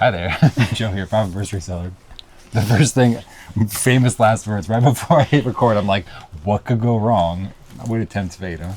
Hi there, Joe here, Profit First Reseller. The first thing, famous last words, right before I hit record, I'm like, what could go wrong? I would attempt fate, huh?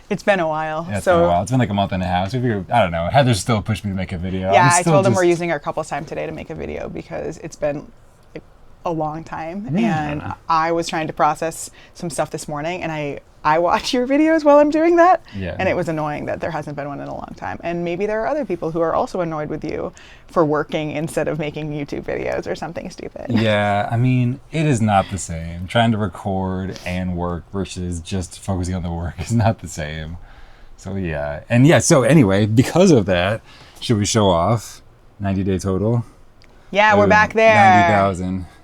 It's been a while. Yeah, it's been a while. It's been like a month and a half. So I don't know. Heather still pushed me to make a video. Yeah, I told them we're using our couples time today to make a video because it's been like a long time. Yeah. And I was trying to process some stuff this morning, and I watch your videos while I'm doing that. Yeah. And it was annoying that there hasn't been one in a long time. And maybe there are other people who are also annoyed with you for working instead of making YouTube videos or something stupid. Yeah, I mean, it is not the same. Trying to record and work versus just focusing on the work is not the same. So yeah. And yeah, so anyway, because of that, should we show off 90-day total? Yeah, we're back there.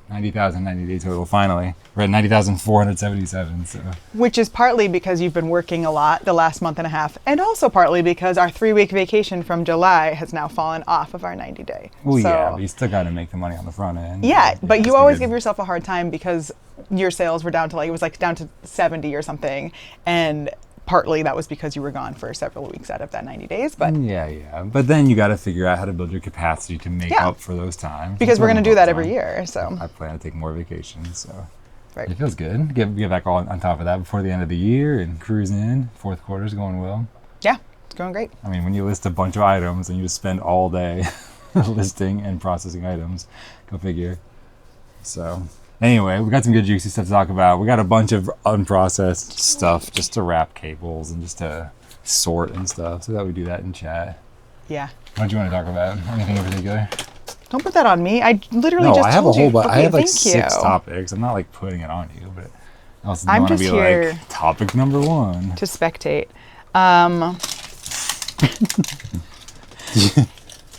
90,000 90-day total, finally. We're at 90,477. So. Which is partly because you've been working a lot the last month and a half, and also partly because our 3-week vacation from July has now fallen off of our 90-day. Well, yeah, but you still got to make the money on the front end. Yeah, but you always give yourself a hard time because your sales were down to it was down to 70 or something, and partly that was because you were gone for several weeks out of that 90 days. But yeah. But then you got to figure out how to build your capacity to make up for those times. Because we're going to do that every year. So I plan to take more vacations. So right. It feels good. Get back on top of that before the end of the year and cruise in. Fourth quarter's going well. Yeah, it's going great. I mean, when you list a bunch of items and you just spend all day listing and processing items, go figure. So anyway, we got some good juicy stuff to talk about. We got a bunch of unprocessed stuff just to wrap cables and just to sort and stuff. So that we do that in chat. Yeah. What do you want to talk about? Anything in particular? Don't put that on me. I literally just I have told a whole you. bunch. Okay, I have like thank 6 you. topics. I'm not like putting it on you, but I also I'm want to just be here like topic number 1. to spectate.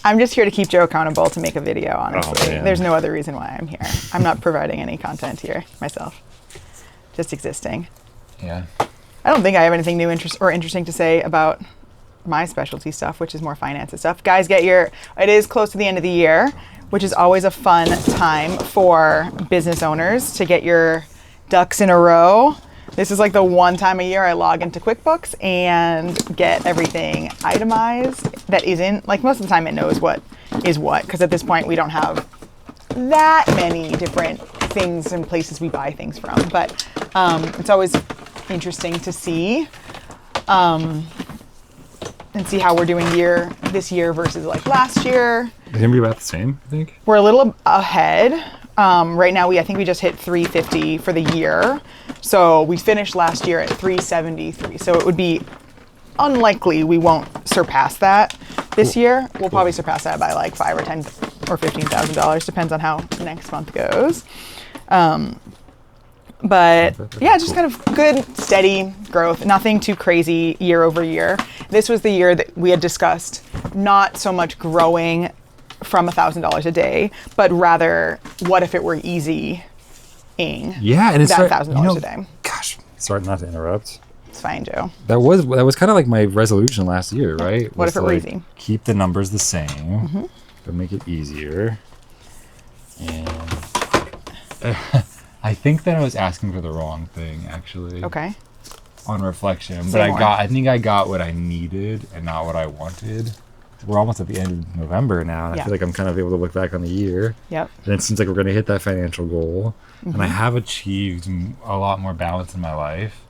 I'm just here to keep Joe accountable to make a video, honestly. Man. There's no other reason why I'm here. I'm not providing any content here myself. Just existing. Yeah. I don't think I have anything new interesting to say about my specialty stuff, which is more finances stuff. Guys, it is close to the end of the year, which is always a fun time for business owners to get your ducks in a row. This is like the one time a year I log into QuickBooks and get everything itemized that isn't, like most of the time it knows what is what, because at this point we don't have that many different things and places we buy things from. But it's always interesting to see and see how we're doing this year versus like last year. It's going to be about the same, I think. We're a little ahead. Right now, I think we just hit 350 for the year. So we finished last year at 373. So it would be unlikely we won't surpass that this year. We'll probably surpass that by like $5,000 or $10,000 or $15,000, depends on how next month goes. But yeah, just kind of good, steady growth. Nothing too crazy year over year. This was the year that we had discussed not so much growing from $1,000 a day, but rather what if it were easy? Yeah, and it's that $1,000 a day. Gosh, sorry not to interrupt. It's fine, Joe. That was kind of like my resolution last year, right? What if it were easy? Keep the numbers the same, but make it easier. And I think that I was asking for the wrong thing, actually. Okay. On reflection, Say but more. I think I got what I needed and not what I wanted. We're almost at the end of November now, and I feel like I'm kind of able to look back on the year. Yep. And it seems like we're going to hit that financial goal. And I have achieved a lot more balance in my life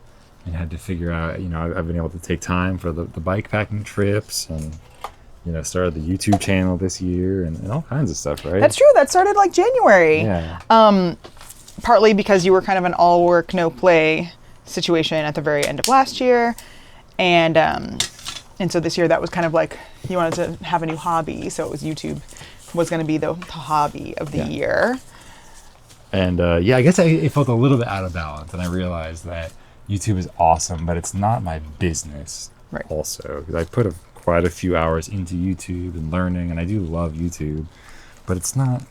and had to figure out, I've been able to take time for the bike packing trips and, started the YouTube channel this year and all kinds of stuff, right? That's true. That started like January. Yeah. Partly because you were kind of an all work, no play situation at the very end of last year. And so this year that was kind of like you wanted to have a new hobby. So it was YouTube was going to be the hobby of the year. And I guess it felt a little bit out of balance. And I realized that YouTube is awesome, but it's not my business also. Because I put quite a few hours into YouTube and learning, and I do love YouTube. But it's not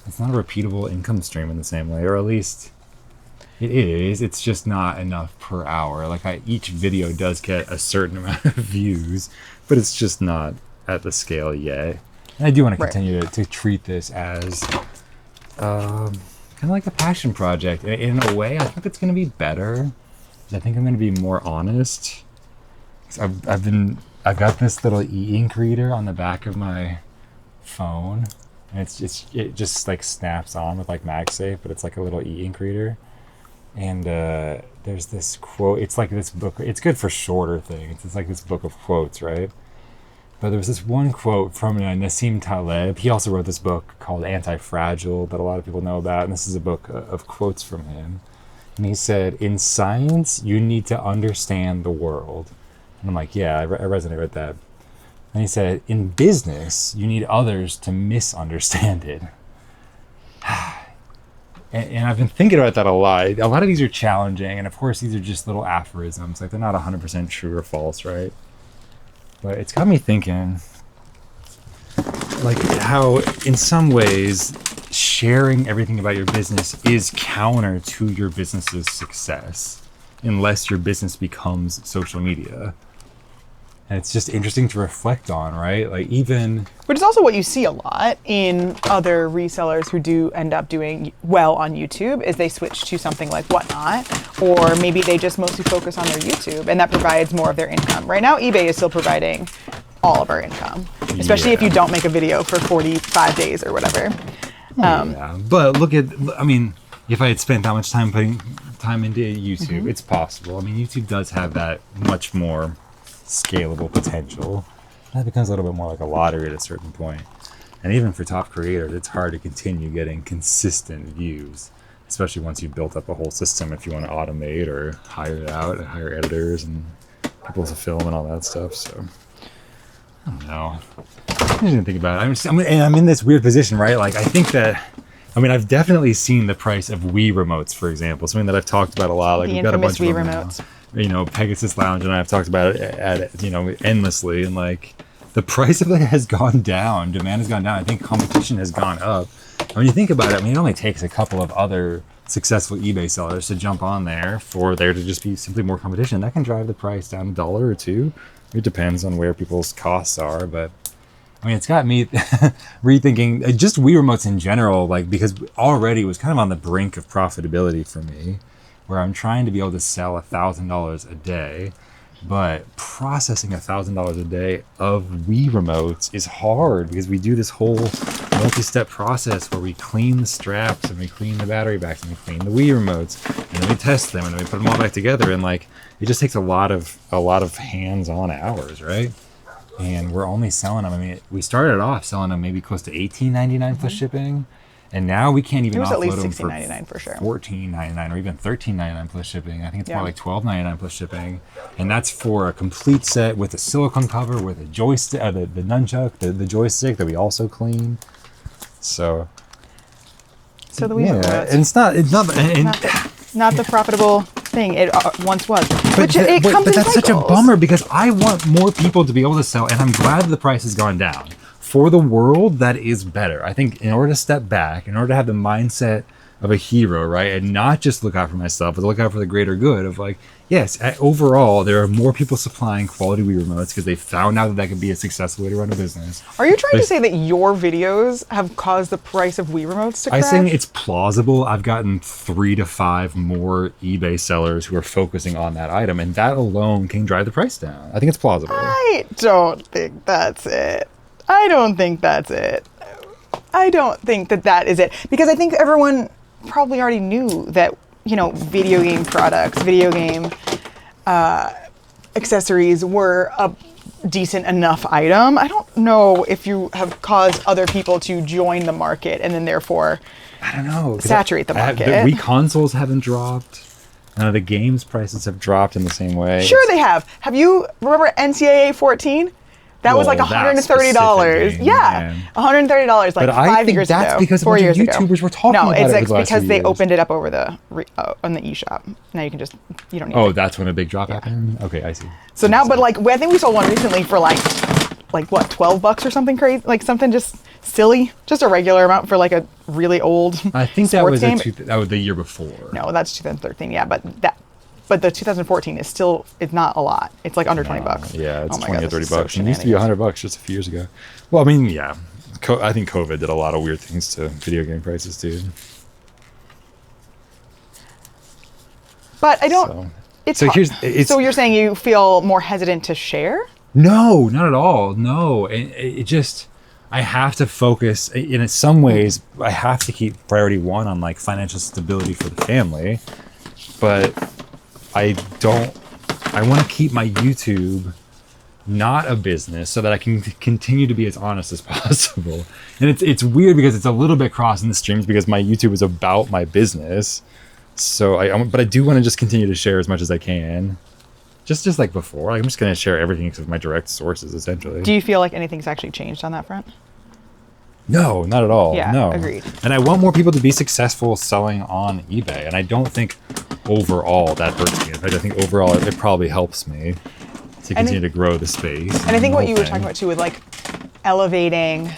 a repeatable income stream in the same way, or at least it is. It's just not enough per hour. Like each video does get a certain amount of views, but it's just not at the scale yet. And I do want to continue to treat this as kind of like a passion project. In a way, I think it's going to be better. I think I'm going to be more honest. I've got this little e-ink reader on the back of my phone and it just like snaps on with like MagSafe, but it's like a little e-ink reader. And there's this quote. It's like this book. It's good for shorter things. It's like this book of quotes, right? But there was this one quote from Nassim Taleb. He also wrote this book called Anti-Fragile that a lot of people know about. And this is a book of quotes from him. And he said, in science, you need to understand the world. And I'm like, yeah, I resonate with that. And he said, in business, you need others to misunderstand it. And I've been thinking about that a lot. A lot of these are challenging. And of course, these are just little aphorisms. Like they're not 100% true or false, right? But it's got me thinking, like how in some ways sharing everything about your business is counter to your business's success unless your business becomes social media. And it's just interesting to reflect on, right? Like even... Which is also what you see a lot in other resellers who do end up doing well on YouTube is they switch to something like Whatnot, or maybe they just mostly focus on their YouTube and that provides more of their income. Right now, eBay is still providing all of our income, especially if you don't make a video for 45 days or whatever. Yeah, but look at, I mean, if I had spent that much time putting time into YouTube, it's possible. I mean, YouTube does have that much more scalable potential. That becomes a little bit more like a lottery at a certain point. And even for top creators, it's hard to continue getting consistent views, especially once you've built up a whole system if you want to automate or hire it out and hire editors and people to film and all that stuff. So I don't know. I didn't think about it. I'm in this weird position, right? Like I think that, I mean, I've definitely seen the price of Wii remotes, for example, something that I've talked about a lot. Like The we've got a bunch infamous of Wii them remotes. now. You know, Pegasus Lounge and I have talked about it endlessly, and like the price of it has gone down, demand has gone down. I think competition has gone up. And when you think about it, I mean, it only takes a couple of other successful eBay sellers to jump on there for there to just be simply more competition. That can drive the price down $1 or $2. It depends on where people's costs are, but I mean, it's got me rethinking just Wii remotes in general, like because already it was kind of on the brink of profitability for me, where I'm trying to be able to sell $1,000 a day, but processing $1,000 a day of Wii remotes is hard because we do this whole multi-step process where we clean the straps and we clean the battery backs and we clean the Wii remotes and then we test them and then we put them all back together, and like it just takes a lot of hands-on hours, right? And we're only selling them. I mean, we started off selling them maybe close to $18.99 plus shipping. And now we can't even It was at least offload them for $16.99 for sure. $14.99 or even $13.99 plus shipping. I think it's more like $12.99 plus shipping. And that's for a complete set with a silicone cover, with a joystick, the nunchuck, the joystick that we also clean. So the Wii remotes. and not the profitable thing it once was. But It comes in that's such a cycles. bummer because I want more people to be able to sell, and I'm glad the price has gone down. For the world, that is better. I think in order to step back, in order to have the mindset of a hero, right, and not just look out for myself, but look out for the greater good of like, yes, overall, there are more people supplying quality Wii remotes because they found out that could be a successful way to run a business. Are you trying to say that your videos have caused the price of Wii remotes to crash? I'm saying it's plausible. I've gotten 3 to 5 more eBay sellers who are focusing on that item, and that alone can drive the price down. I think it's plausible. I don't think that's it. I don't think that's it. I don't think that is it. Because I think everyone probably already knew that, you know, video game products, video game accessories were a decent enough item. I don't know if you have caused other people to join the market and then therefore I don't know. Saturate the market. The Wii consoles haven't dropped. The games prices have dropped in the same way. Sure they have. Have you, remember NCAA 14? That was like $130. Game, yeah, $130 like 5 years ago. That's because 4 years ago. YouTubers were talking about it No, for it's the last because few they years. opened it up over on the eShop. Now you can just, you don't need Oh, it. that's when a big drop happened? Okay, I see. So now, but like, I think we saw one recently for like what, $12 or something crazy? Like something just silly, just a regular amount for like a really old I think that sports was, game. that was the year before. No, that's 2013, yeah, but the 2014 is still, it's not a lot. It's like under $20. Yeah, it's Oh my 20 God, or 30 this is so bucks. It used to be $100 just a few years ago. Well, I mean, yeah. I think COVID did a lot of weird things to video game prices, dude. But I don't. It's So hard. So you're saying you feel more hesitant to share? No, not at all. No, it just, I have to focus in some ways. I have to keep priority one on like financial stability for the family, but I want to keep my YouTube not a business so that I can continue to be as honest as possible. And it's weird because it's a little bit crossing the streams because my YouTube is about my business. So but I do want to just continue to share as much as I can. Just like before, I'm just going to share everything except my direct sources, essentially. Do you feel like anything's actually changed on that front? No, not at all. Yeah, no. agreed. And I want more people to be successful selling on eBay. And I don't think overall that hurts me. In fact, I think overall it probably helps me to continue to grow the space. And I think what you were talking about too with like elevating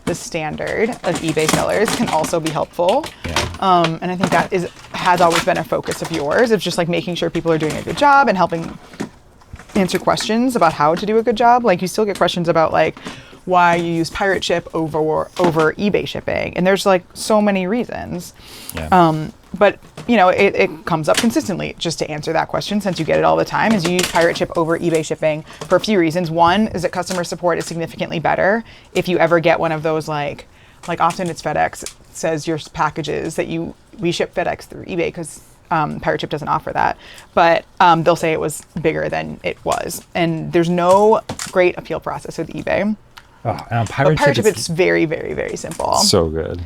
the standard of eBay sellers can also be helpful. Yeah. And I think that has always been a focus of yours, of just like making sure people are doing a good job and helping answer questions about how to do a good job. Like you still get questions about like why you use pirate ship over eBay shipping. And there's like so many reasons. Yeah. But you know, it comes up consistently. Just to answer that question, since you get it all the time, is you use pirate ship over eBay shipping for a few reasons. One is that customer support is significantly better. If you ever get one of those like often it's FedEx says your packages that we ship FedEx through eBay because pirate ship doesn't offer that. But they'll say it was bigger than it was. And there's no great appeal process with eBay. Oh, and on pirate ship, it's very, very, very simple. So good.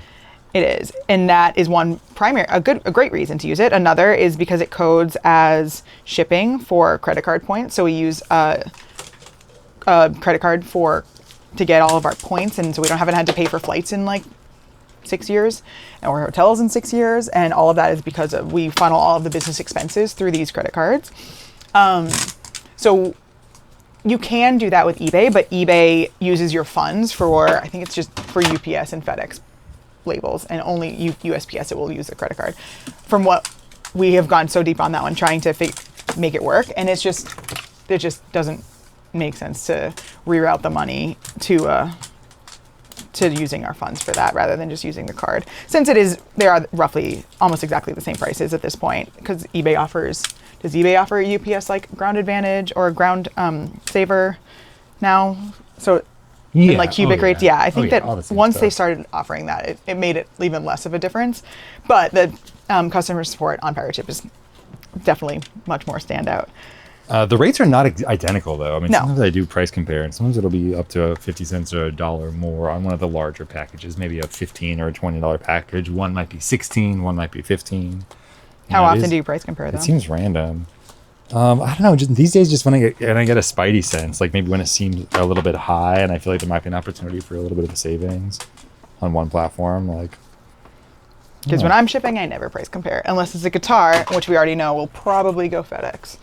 It is. And that is one a great reason to use it. Another is because it codes as shipping for credit card points. So we use a credit card to get all of our points. And so we haven't had to pay for flights in like 6 years or hotels in 6 years. And all of that is because we funnel all of the business expenses through these credit cards. So you can do that with eBay, but eBay uses your funds I think it's just for UPS and FedEx labels, and only USPS it will use the credit card. From what we have gone so deep on that one, trying to make it work, and it just doesn't make sense to reroute the money to using our funds for that rather than just using the card. Since they are roughly almost exactly the same prices at this point, because does eBay offer UPS like Ground Advantage or Ground Saver now? So and like cubic rates, I think that once they started offering that, it made it even less of a difference. But the customer support on pirate ship is definitely much more standout. The rates are not identical though. I mean, No. Sometimes I do price compare, and sometimes it'll be up to 50 cents or $1 more on one of the larger packages, maybe a $15 or $20 package. One might be 16, one might be 15. How often do you price compare though? It seems random. I don't know. Just these days, just when I get a spidey sense, like maybe when it seems a little bit high, and I feel like there might be an opportunity for a little bit of a savings on one platform, like. Because when I'm shipping, I never price compare unless it's a guitar, which we already know will probably go FedEx.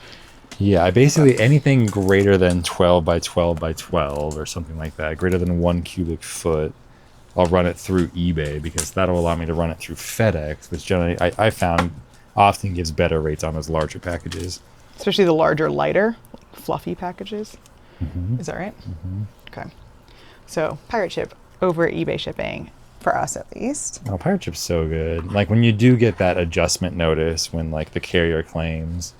Yeah, I basically anything greater than 12 by 12 by 12 or something like that, greater than 1 cubic foot, I'll run it through eBay because that'll allow me to run it through FedEx, which generally I found often gives better rates on those larger packages. Especially the larger, lighter, fluffy packages. Mm-hmm. Is that right? Mm-hmm. Okay. So pirate ship over eBay shipping, for us at least. Oh, pirate ship's so good. Like when you do get that adjustment notice when like the carrier claims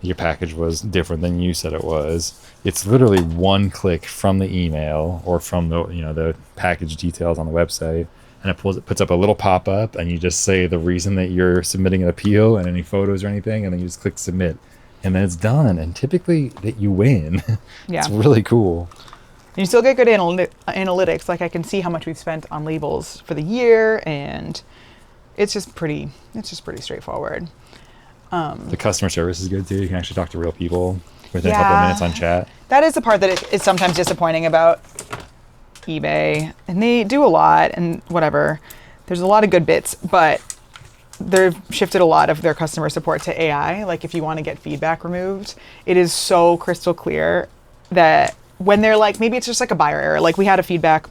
your package was different than you said it was, it's literally one click from the email or from the package details on the website, and it puts up a little pop-up, and you just say the reason that you're submitting an appeal and any photos or anything, and then you just click submit, and then it's done, and typically that you win. Yeah. It's really cool. And you still get good analytics. Like I can see how much we've spent on labels for the year, and it's just pretty straightforward. The customer service is good too. You can actually talk to real people within a couple of minutes on chat. That is the part that is sometimes disappointing about eBay, and they do a lot and whatever. There's a lot of good bits, but they've shifted a lot of their customer support to AI. Like if you want to get feedback removed, it is so crystal clear that when they're like, maybe it's just like a buyer error. Like we had a feedback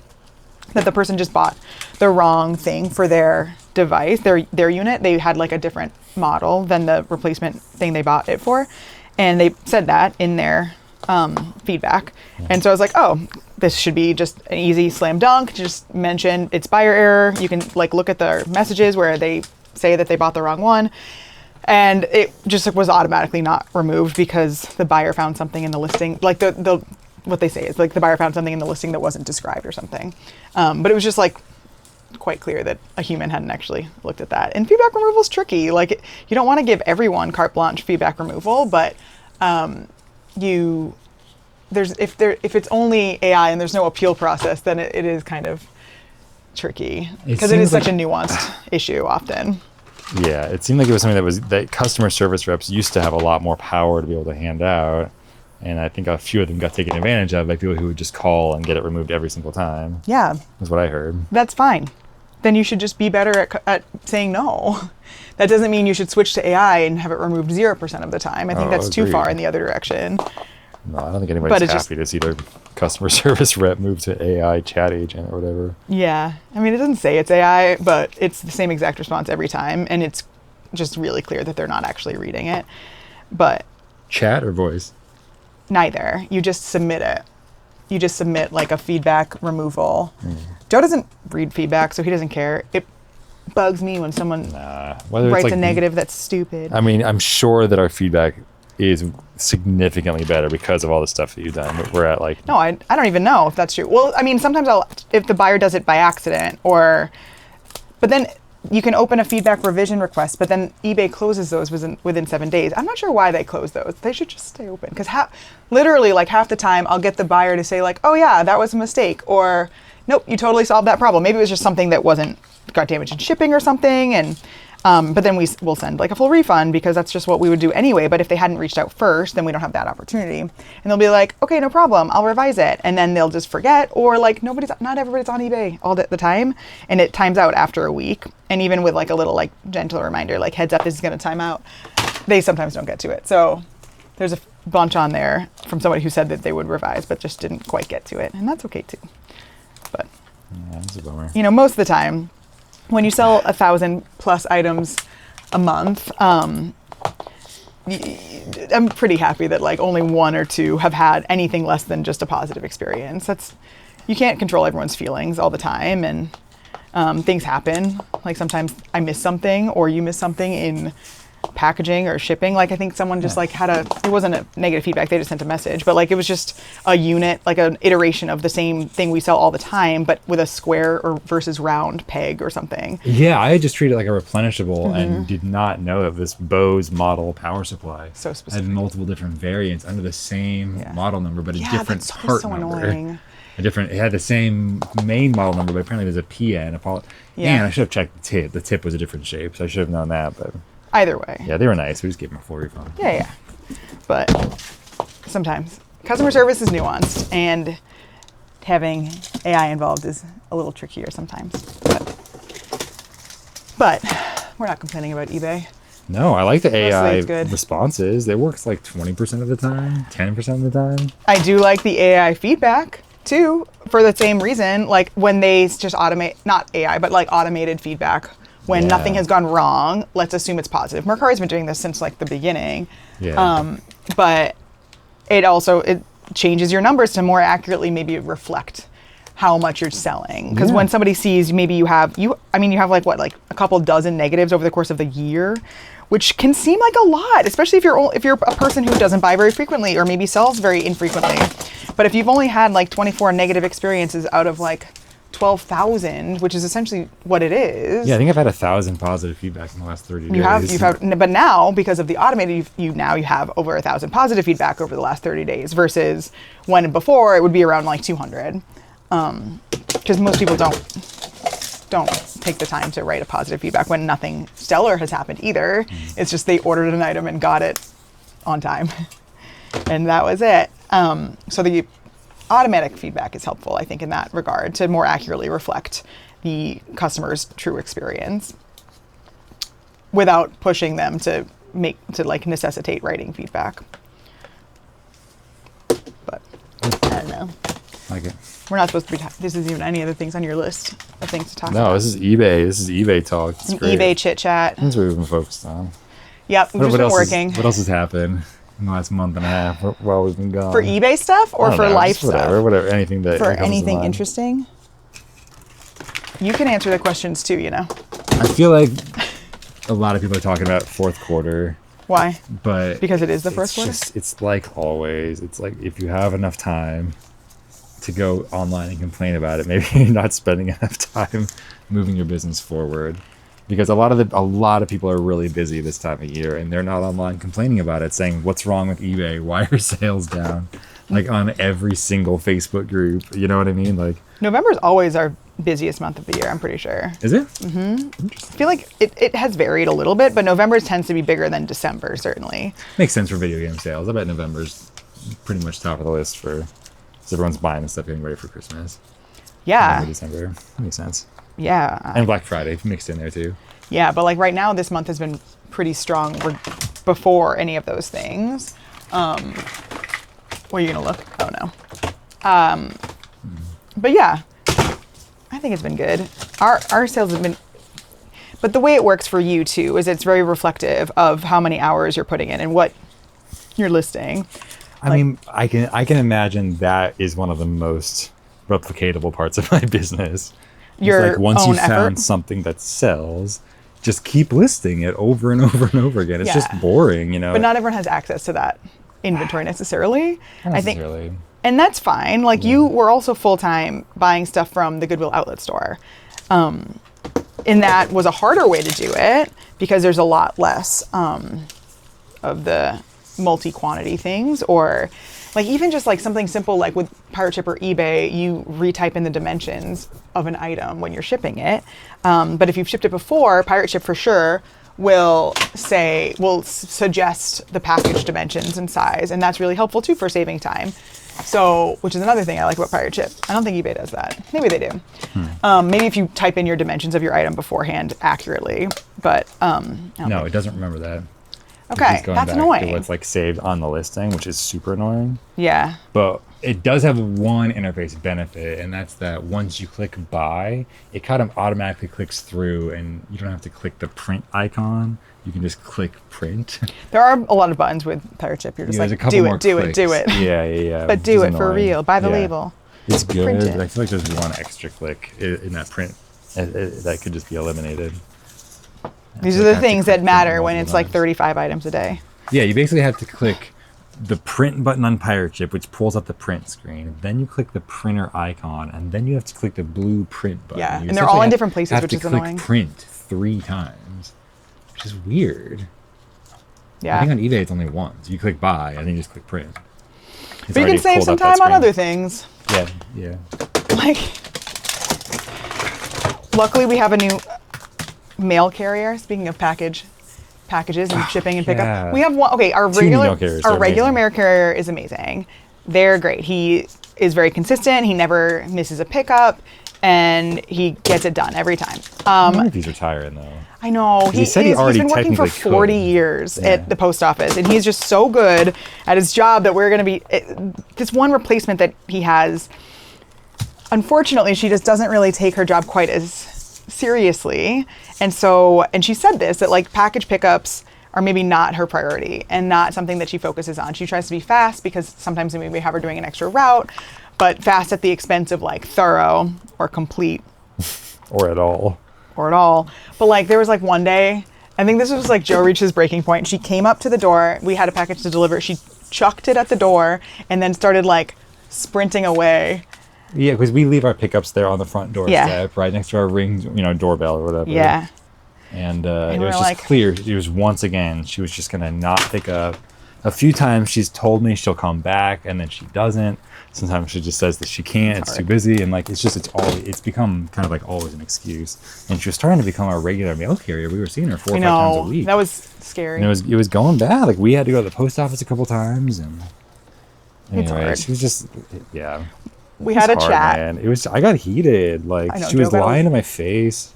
that the person just bought the wrong thing for their device, their unit. They had like a different model than the replacement thing they bought it for. And they said that in their feedback. And so I was like, oh, this should be just an easy slam dunk. Just mention it's buyer error. You can like look at the messages where they say that they bought the wrong one. And it just was automatically not removed because the buyer found something in the listing. Like the what they say is like the buyer found something in the listing that wasn't described or something. But it was just like quite clear that a human hadn't actually looked at that. And feedback removal is tricky. Like you don't want to give everyone carte blanche feedback removal, but if it's only AI and there's no appeal process, then it is kind of tricky because it is such a nuanced issue often. Yeah, it seemed like it was something that customer service reps used to have a lot more power to be able to hand out. And I think a few of them got taken advantage of by people who would just call and get it removed every single time. Yeah. That's what I heard. That's fine. Then you should just be better at saying no. That doesn't mean you should switch to AI and have it removed 0% of the time. I think that's too far in the other direction. No, I don't think anybody's happy to see their customer service rep move to AI chat agent or whatever. Yeah. I mean, it doesn't say it's AI, but it's the same exact response every time. And it's just really clear that they're not actually reading it. But chat or voice? Neither. You just submit it. You just submit like a feedback removal. Joe doesn't read feedback, so he doesn't care. It bugs me when someone writes a negative that's stupid. I mean, I'm sure that our feedback is significantly better because of all the stuff that you've done, but we're at like... No, I don't even know if that's true. Well, I mean, sometimes if the buyer does it by accident but then you can open a feedback revision request, but then eBay closes those within 7 days. I'm not sure why they close those. They should just stay open because literally like half the time I'll get the buyer to say like, oh yeah, that was a mistake, or nope, you totally solved that problem. Maybe it was just something that got damaged in shipping or something, and but then we'll send like a full refund because that's just what we would do anyway. But if they hadn't reached out first, then we don't have that opportunity. And they'll be like, okay, no problem, I'll revise it. And then they'll just forget, or like not everybody's on eBay all the time. And it times out after a week. And even with like a little like gentle reminder, like heads up, this is going to time out, they sometimes don't get to it. So there's a bunch on there from somebody who said that they would revise, but just didn't quite get to it. And that's okay too. But yeah, that's a bummer. Most of the time, when you sell 1,000+ items a month, I'm pretty happy that like only 1 or 2 have had anything less than just a positive experience. You can't control everyone's feelings all the time, and things happen. Like sometimes I miss something, or you miss something in packaging or shipping. Like I think someone just like it wasn't a negative feedback, they just sent a message, but like it was just a unit, like an iteration of the same thing we sell all the time, but with a square versus round peg or something. Yeah, I just treated it like a replenishable and did not know that this Bose model power supply so specific. Had multiple different variants under the same model number, but a different part number. Annoying. It had the same main model number, but apparently there's a PN. Man, I should have checked the tip. The tip was a different shape, so I should have known that, but either way. Yeah, they were nice. We just gave them a full refund. Yeah. But sometimes customer service is nuanced, and having AI involved is a little trickier sometimes. But we're not complaining about eBay. No, I like the AI good. responses. They work like 20% of the time, 10% of the time. I do like the AI feedback too, for the same reason. Like when they just automate, not AI, but like automated feedback. When nothing has gone wrong, let's assume it's positive. Mercari's been doing this since like the beginning. Yeah. But it changes your numbers to more accurately maybe reflect how much you're selling. Because when somebody sees maybe you have like a couple dozen negatives over the course of the year, which can seem like a lot, especially if you're a person who doesn't buy very frequently or maybe sells very infrequently. But if you've only had like 24 negative experiences out of like 12,000, which is essentially what it is. Yeah, I think I've had 1,000 positive feedback in the last 30 days. But now because of the automated, you have over 1,000 positive feedback over the last 30 days versus when before it would be around like 200. Because most people don't take the time to write a positive feedback when nothing stellar has happened either. It's just they ordered an item and got it on time, and that was it. So the automatic feedback is helpful, I think, in that regard, to more accurately reflect the customer's true experience without pushing them to necessitate writing feedback. But I don't know. Like it. We're not supposed to be. This isn't even any other things on your list of things to talk about. No, this is eBay. This is eBay talk. It's great. eBay chit chat. That's what we've been focused on. Yep, we've just been working. What else has happened in the last month and a half while we've been gone? For eBay stuff or for life stuff? Whatever, anything that for anything interesting. You can answer the questions too, I feel like a lot of people are talking about fourth quarter Why? But because it is the first quarter? It's like always. It's like if you have enough time to go online and complain about it, maybe you're not spending enough time moving your business forward. Because a lot of people are really busy this time of year, and they're not online complaining about it, saying, what's wrong with eBay? Why are sales down? Like on every single Facebook group. You know what I mean? Like November is always our busiest month of the year, I'm pretty sure. Is it? Mm-hmm. I feel like it has varied a little bit, but November tends to be bigger than December, certainly. Makes sense for video game sales. I bet November's pretty much top of the list because everyone's buying the stuff getting ready for Christmas. Yeah. November, December. Makes sense. Yeah. And Black Friday mixed in there too. Yeah, but like right now, this month has been pretty strong before any of those things. Were you gonna look? Oh no. But yeah, I think it's been good. Our sales have been, but the way it works for you too is it's very reflective of how many hours you're putting in and what you're listing. I mean, I can imagine that is one of the most replicatable parts of my business. Your like once own you found effort. something that sells, just keep listing it over and over and over again. It's Yeah. just boring, you know. But not everyone has access to that inventory necessarily. Not I think, necessarily. and that's fine. Like you were also full time buying stuff from the Goodwill outlet store, and that was a harder way to do it because there's a lot less of the multi-quantity things, or like even just like something simple like with Pirate Ship or eBay, you retype in the dimensions of an item when you're shipping it. But if you've shipped it before, Pirate Ship for sure will suggest the package dimensions and size, and that's really helpful too for saving time. So, which is another thing I like about Pirate Ship. I don't think eBay does that. Maybe they do. Maybe if you type in your dimensions of your item beforehand accurately, but No, it doesn't remember that. Okay, It's going that's back annoying. to what's like saved on the listing, which is super annoying. Yeah. But it does have one interface benefit, and that's that once you click buy, it kind of automatically clicks through, and you don't have to click the print icon. You can just click print. There are a lot of buttons with Pirate Ship. You're just There's a like, couple do more it, do it, clicks. do it. Yeah. But which do is it for annoying. real. Buy the Yeah. label. It's good, Print it. but I feel like there's one extra click in that print that could just be eliminated. These I are feel the like I have to things that click matter them when multiple it's like times. 35 items a day. Yeah, you basically have to click the print button on Pirate Ship, which pulls up the print screen. Then you click the printer icon, and then you have to click the blue print button. Yeah, You and they're all in essentially different places, have which to is click annoying. print 3 times, which is weird. I Yeah. think on eBay it's only once. You click buy, and then you just click print. It's But you already can save pulled some up that time on screen. other things. Yeah. Like, luckily we have a new mail carrier. Speaking of packages and shipping and pickup, yeah. we have one. Okay, our Two new regular mail carriers, our they're regular amazing. mail carrier is amazing. They're great. He is very consistent. He never misses a pickup, and he gets it done every time. I wonder if he's retiring though. I know. He said he he's already been working for technically 40 could. years Yeah. at the post office, and he's just so good at his job that we're going to be this one replacement that he has. Unfortunately, she just doesn't really take her job quite as seriously, and she said this, that like package pickups are maybe not her priority and not something that she focuses on. She tries to be fast because sometimes we maybe have her doing an extra route, but fast at the expense of like thorough or complete. Or at all. But like there was like one day, I think this was like Joe reached his breaking point. She came up to the door. We had a package to deliver. She chucked it at the door and then started like sprinting away. Yeah, because we leave our pickups there on the front doorstep, Yeah. right next to our Ring, doorbell or whatever. Yeah. And it we're was just like- clear. It was once again, she was just gonna not pick up. A few times she's told me she'll come back, and then she doesn't. Sometimes she just says that she can't. It's too hard. busy, and like it's become kind of like always an excuse. And she was starting to become our regular mail carrier. We were seeing her 4 or I 5 times know. a week. That was scary. And it was going bad. Like we had to go to the post office a couple times, and It's anyway, hard. she was just yeah. We had a It's hard, chat. Man. It was. I got heated. Like I know, she was Joe got- lying to my face,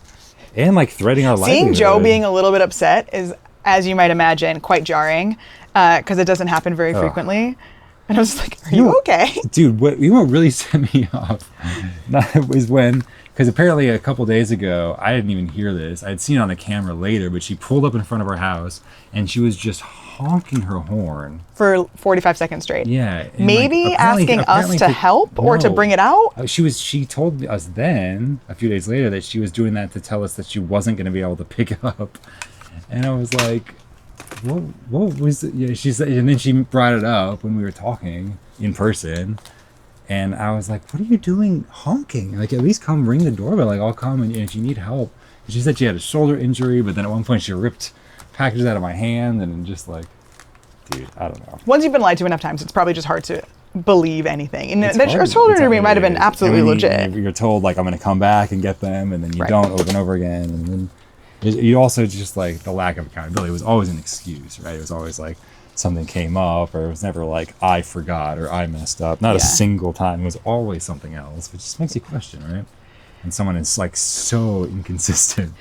and like threatening our Seeing Joe livelihood. being a little bit upset is, as you might imagine, quite jarring because it doesn't happen very frequently. And I was just like, are you okay? Dude, what really set me off was when, because apparently a couple days ago, I didn't even hear this. I had seen it on the camera later, but she pulled up in front of our house and she was just honking her horn. For 45 seconds straight. Yeah. and, Maybe like, apparently- asking us to help or to No. bring it out? She told us then, a few days later, that she was doing that to tell us that she wasn't going to be able to pick up. And I was like, what was it? Yeah, she said, and then she brought it up when we were talking in person. And I was like, what are you doing honking? Like, at least come ring the doorbell. Like, I'll come and if you need help. And she said she had a shoulder injury, but then at one point she ripped packages out of my hand and just like, dude, I don't know. Once you've been lied to enough times, it's probably just hard to believe anything. And the shoulder injury might have been absolutely legit. You're told, like, I'm going to come back and get them, and then you don't over and over again. And then you also just, like, the lack of accountability was always an excuse, right? It was always like, something came up, or it was never like I forgot or I messed up. Not a single time. It was always something else, which just makes you question, right? And someone is like so inconsistent.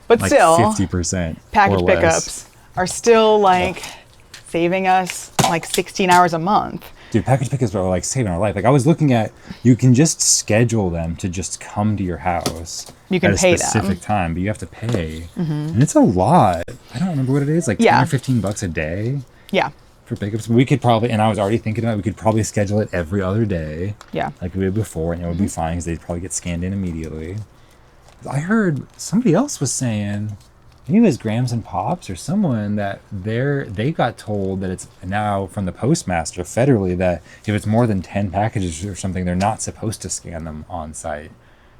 But like still, 50% package pickups are still like saving us like 16 hours a month. Dude, package pickups are like saving our life. Like I was looking at, you can just schedule them to just come to your house. You can pay at a specific time, but you have to pay, and it's a lot. I don't remember what it is, like 10 or 15 bucks a day. Yeah. For pickups, we could probably, and I was already thinking about it, we could probably schedule it every other day. Yeah. Like we did before, and it would be fine because they'd probably get scanned in immediately. I heard somebody else was saying, maybe it was Grams and Pops or someone, that they got told that it's now from the postmaster federally that if it's more than 10 packages or something, they're not supposed to scan them on site.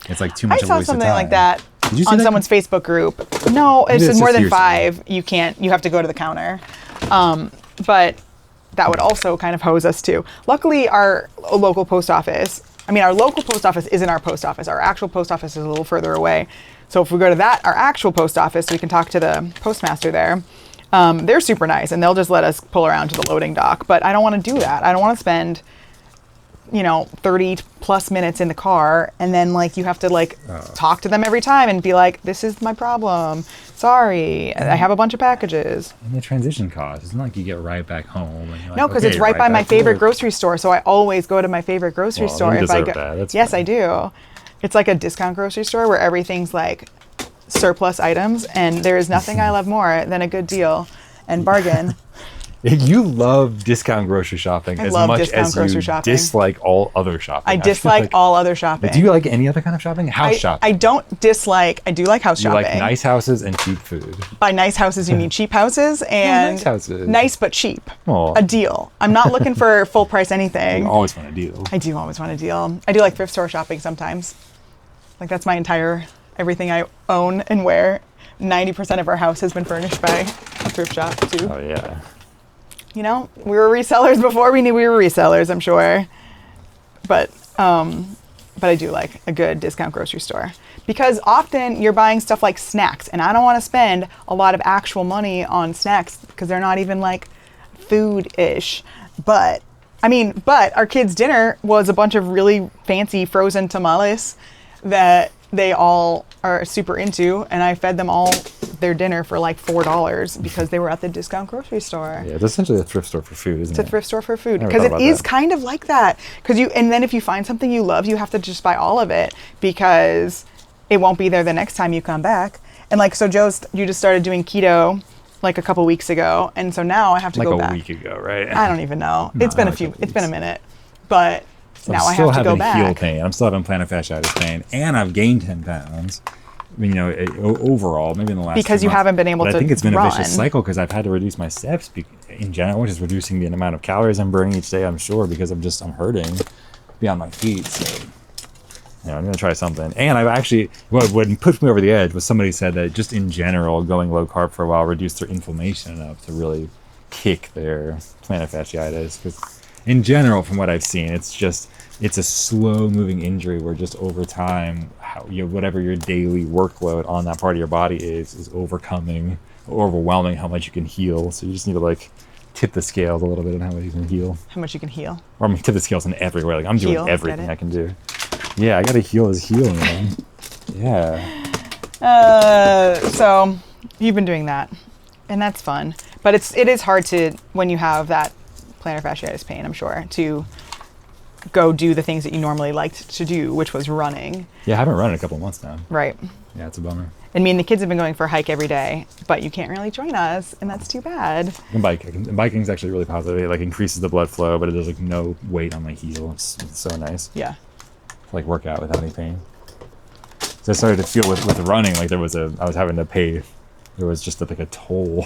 It's like too much of a waste of time. I saw something like that on someone's Facebook group. No, it said more than 5. You can't. You have to go to the counter. But that would also kind of hose us too. Luckily, our local post office, our local post office isn't our post office. Our actual post office is a little further away. So if we go to our actual post office, we can talk to the postmaster there. They're super nice, and they'll just let us pull around to the loading dock. But I don't want to do that. I don't want to spend 30 plus minutes in the car, and then like you have to like talk to them every time and be like, this is my problem, sorry, I have a bunch of packages. And the transition cost, it's not like you get right back home. And no, because it's right by my favorite grocery store, so I always go to my favorite grocery store. You deserve that. Yes, I do. It's like a discount grocery store where everything's like surplus items, and there is nothing I love more than a good deal and bargain. You love discount grocery shopping as much as you dislike all other shopping. I dislike all other shopping. Do you like any other kind of shopping? House shopping. I don't dislike. I do like house shopping. You like nice houses and cheap food. By nice houses, you mean cheap houses and nice houses. Nice but cheap. Aww. A deal. I'm not looking for full price anything. You always want a deal. I do always want a deal. I do like thrift store shopping sometimes. Like that's my entire everything I own and wear. 90% of our house has been furnished by a thrift shop too. Oh yeah. We were resellers before we knew we were resellers, I'm sure. But I do like a good discount grocery store. Because often you're buying stuff like snacks, and I don't want to spend a lot of actual money on snacks because they're not even like food-ish. But our kids' dinner was a bunch of really fancy frozen tamales that they all are super into, and I fed them all their dinner for like $4 because they were at the discount grocery store. Yeah, it's essentially a thrift store for food, isn't it? It's a thrift store for food because it is kind of like that. And then if you find something you love, you have to just buy all of it because it won't be there the next time you come back. And like, so you just started doing keto like a couple weeks ago, and so now I have to go back. Like a week ago, right? I don't even know. It's been a minute, but now I have to go back. I'm still having heel pain. I'm still having plantar fasciitis pain, and I've gained 10 pounds. Overall, maybe in the last because you haven't been able to. I think it's been a vicious cycle because I've had to reduce my steps in general, which is reducing the amount of calories I'm burning each day. I'm sure because I'm hurting beyond my feet. So, I'm gonna try something. And I've actually, what pushed me over the edge was somebody said that just in general, going low carb for a while reduced their inflammation enough to really kick their plantar fasciitis. Because in general, from what I've seen, it's a slow moving injury where just over time, whatever your daily workload on that part of your body is overwhelming how much you can heal. So you just need to like tip the scales a little bit on how much you can heal. How much you can heal? Or tip the scales in everywhere. Like I'm doing everything I can do. Yeah, I gotta heal is healing, man. Yeah. So you've been doing that, and that's fun. But it is hard when you have that plantar fasciitis pain, I'm sure, to go do the things that you normally liked to do, which was running. Yeah, I haven't run in a couple of months now. Right. Yeah, it's a bummer. And me and the kids have been going for a hike every day, but you can't really join us, and that's too bad. Biking is actually really positive. It like increases the blood flow, but it does like no weight on my heel. It's so nice. Yeah. To like work out without any pain. So I started to feel with running like I was having to pay it was just like a toll,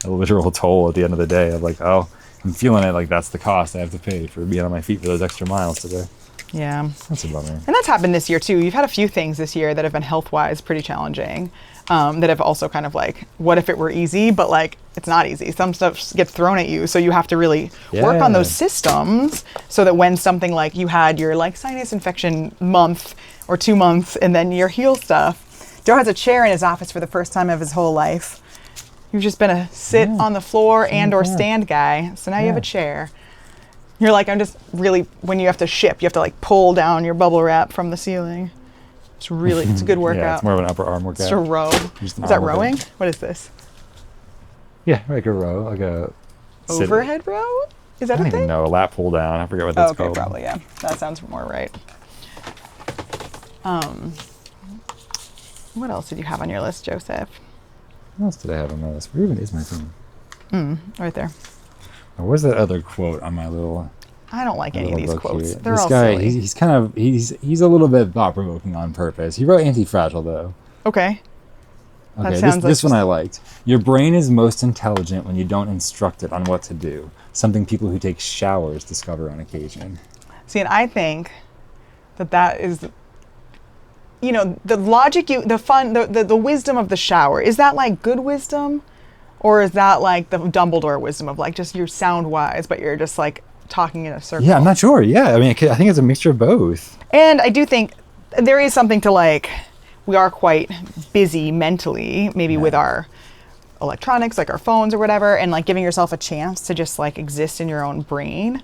a literal toll at the end of the day of like, oh, I'm feeling it, like that's the cost I have to pay for being on my feet for those extra miles today. Yeah. That's a bummer. And that's happened this year too. You've had a few things this year that have been health-wise pretty challenging, that have also kind of like, what if it were easy? But like, it's not easy. Some stuff gets thrown at you. So you have to really work on those systems so that when something like you had your like sinus infection month or 2 months and then your heel stuff, Joe has a chair in his office for the first time of his whole life. You've just been a sit on the floor and or stand guy. So now you have a chair. You're like, I'm just really, when you have to ship, you have to like pull down your bubble wrap from the ceiling. It's really, it's a good workout. Yeah, it's more of an upper arm workout. It's a row. Is that rowing? What is this? Yeah, like a row, like a overhead row? Is that a thing? I don't even know, a lat pull down. I forget what that's called. Okay, probably, yeah. That sounds more right. What else did you have on your list, Joseph? What else did I have on my list? Where even is my phone? Right there. Where's that other quote on my little? I don't like any of these quotes. Here. They're this all guy, silly. He's a little bit thought provoking on purpose. He wrote Anti-Fragile though. Okay. Okay, this one I liked. Your brain is most intelligent when you don't instruct it on what to do. Something people who take showers discover on occasion. See, and I think that is, you know, the logic, the wisdom of the shower. Is that like good wisdom? Or is that like the Dumbledore wisdom of like just you're sound wise, but you're just like talking in a circle? Yeah, I'm not sure. Yeah, I mean, I think it's a mixture of both. And I do think there is something to like, we are quite busy mentally, maybe with our electronics, like our phones or whatever, and like giving yourself a chance to just like exist in your own brain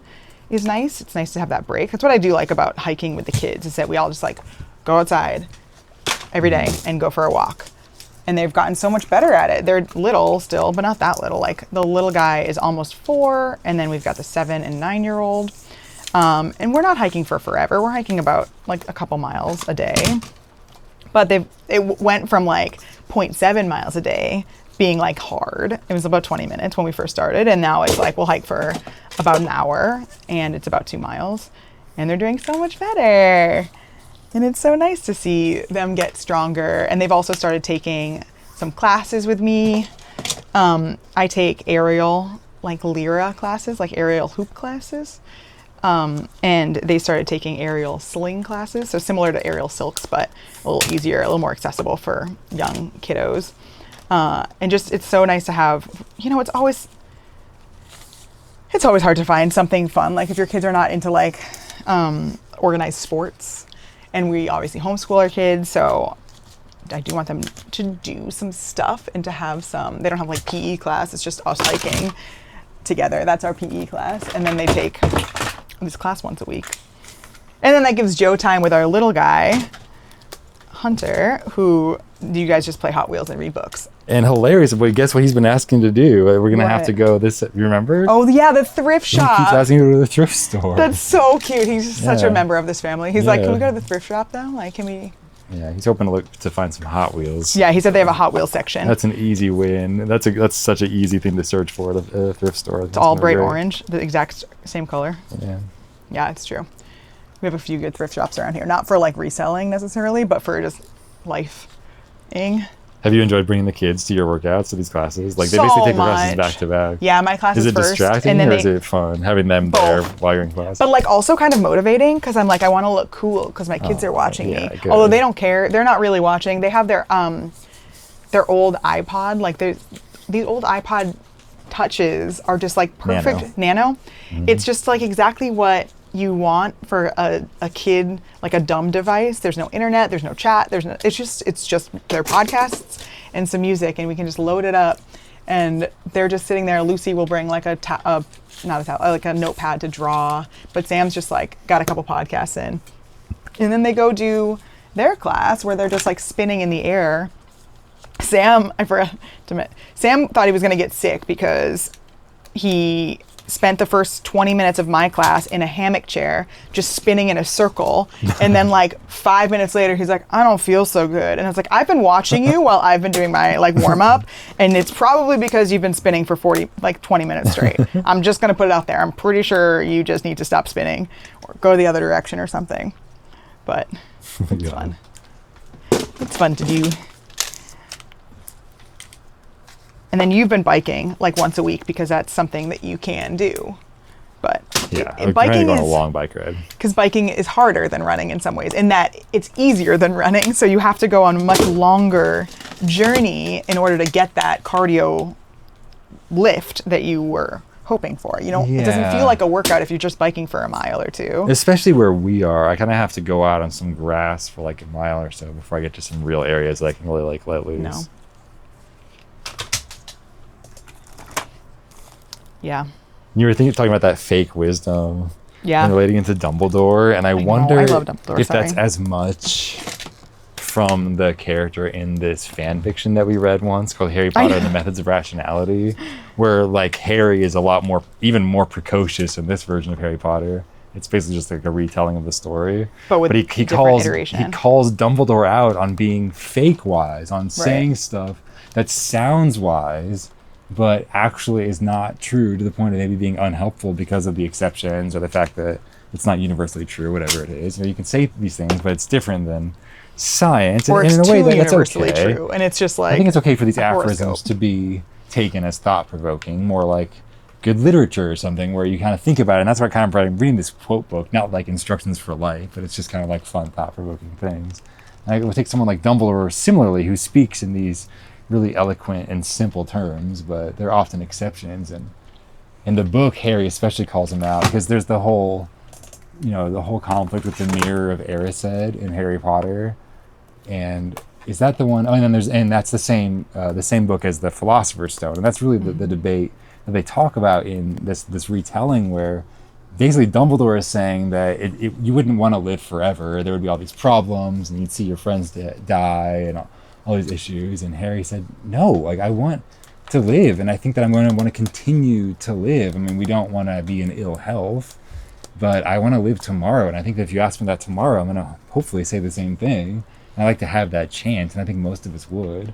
is nice. It's nice to have that break. That's what I do like about hiking with the kids, is that we all just like go outside every day and go for a walk. And they've gotten so much better at it. They're little still, but not that little. Like the little guy is almost 4, and then we've got the 7 and 9-year-old. And we're not hiking for forever. We're hiking about like a couple miles a day. But it went from like 0.7 miles a day being like hard. It was about 20 minutes when we first started. And now it's like we'll hike for about an hour and it's about 2 miles. And they're doing so much better. And it's so nice to see them get stronger. And they've also started taking some classes with me. I take aerial, like lyra classes, like aerial hoop classes. And they started taking aerial sling classes. So similar to aerial silks, but a little easier, a little more accessible for young kiddos. And just, it's so nice to have, you know, it's always hard to find something fun. Like if your kids are not into like organized sports. And we obviously homeschool our kids, so I do want them to do some stuff and to have some, they don't have like PE class, it's just us hiking together. That's our PE class. And then they take this class once a week. And then that gives Joe time with our little guy, Hunter, who, you guys just play Hot Wheels and read books. And hilarious, but guess what he's been asking to do? We're going to have to go you remember? Oh yeah, the thrift shop. He keeps asking to go to the thrift store. That's so cute. He's just such a member of this family. He's like, can we go to the thrift shop though? Like, can we? Yeah, he's hoping to find some Hot Wheels. Yeah, he said they have a Hot Wheels section. That's an easy win. That's such an easy thing to search for at a thrift store. It's all bright orange, the exact same color. Yeah. Yeah, it's true. We have a few good thrift shops around here. Not for like reselling necessarily, but for just life-ing. Have you enjoyed bringing the kids to your workouts, to these classes? Like, they So basically take the much. classes back to back. Yeah, my class Is is it first. distracting and then or is it fun having them there while you're in class? But like also kind of motivating because I'm like, I want to look cool because my kids are watching me. good. Although they don't care. They're not really watching. They have their old iPod. Like these old iPod touches are just like perfect. Nano. Mm-hmm. It's just like exactly what you want for a kid, like a dumb device. There's no internet, there's no chat, it's just their podcasts and some music, and we can just load it up and they're just sitting there. Lucy will bring like like a notepad to draw, but Sam's just like got a couple podcasts in. And then they go do their class where they're just like spinning in the air. Sam, I forgot to admit, Sam thought he was gonna get sick because he spent the first 20 minutes of my class in a hammock chair, just spinning in a circle. And then like 5 minutes later, he's like, I don't feel so good. And I was like, I've been watching you while I've been doing my like warm up. And it's probably because you've been spinning for 20 minutes straight. I'm just going to put it out there. I'm pretty sure you just need to stop spinning or go the other direction or something. But it's fun. It's fun to do. And then you've been biking like once a week because that's something that you can do. But biking is a long bike ride. Because biking is harder than running in some ways, in that it's easier than running. So you have to go on a much longer journey in order to get that cardio lift that you were hoping for. You know, it doesn't feel like a workout if you're just biking for a mile or two. Especially where we are, I kind of have to go out on some grass for like a mile or so before I get to some real areas that I can really like let loose. No. Yeah. You were talking about that fake wisdom, and relating into Dumbledore, and I wonder if that's as much from the character in this fan fiction that we read once called Harry Potter and the Methods of Rationality, where like Harry is a lot more, even more precocious in this version of Harry Potter. It's basically just like a retelling of the story, but he calls Dumbledore out on being fake wise, on saying stuff that sounds wise but actually is not true, to the point of maybe being unhelpful because of the exceptions or the fact that it's not universally true, whatever it is. You know, you can say these things, but it's different than science, or and in a way that's universally okay. True, and it's just like, I think it's okay for these aphorisms to be taken as thought-provoking, more like good literature or something, where you kind of think about it. And that's why I'm reading this quote book, not like instructions for life, but it's just kind of like fun, thought-provoking things. And I would take someone like Dumbledore similarly, who speaks in these really eloquent and simple terms, but they're often exceptions. And in the book, Harry especially calls him out because there's the whole conflict with the mirror of Erised in Harry Potter. And is that the one? Oh, and then that's the same book as the Philosopher's Stone, and that's really the debate that they talk about in this retelling, where basically Dumbledore is saying that you wouldn't want to live forever. There would be all these problems, and you'd see your friends die, and all these issues. And Harry said, no, like, I want to live, and I think that I'm going to want to continue to live. I mean, we don't want to be in ill health, but I want to live tomorrow. And I think that if you ask me that tomorrow, I'm going to hopefully say the same thing. And I like to have that chance, and I think most of us would.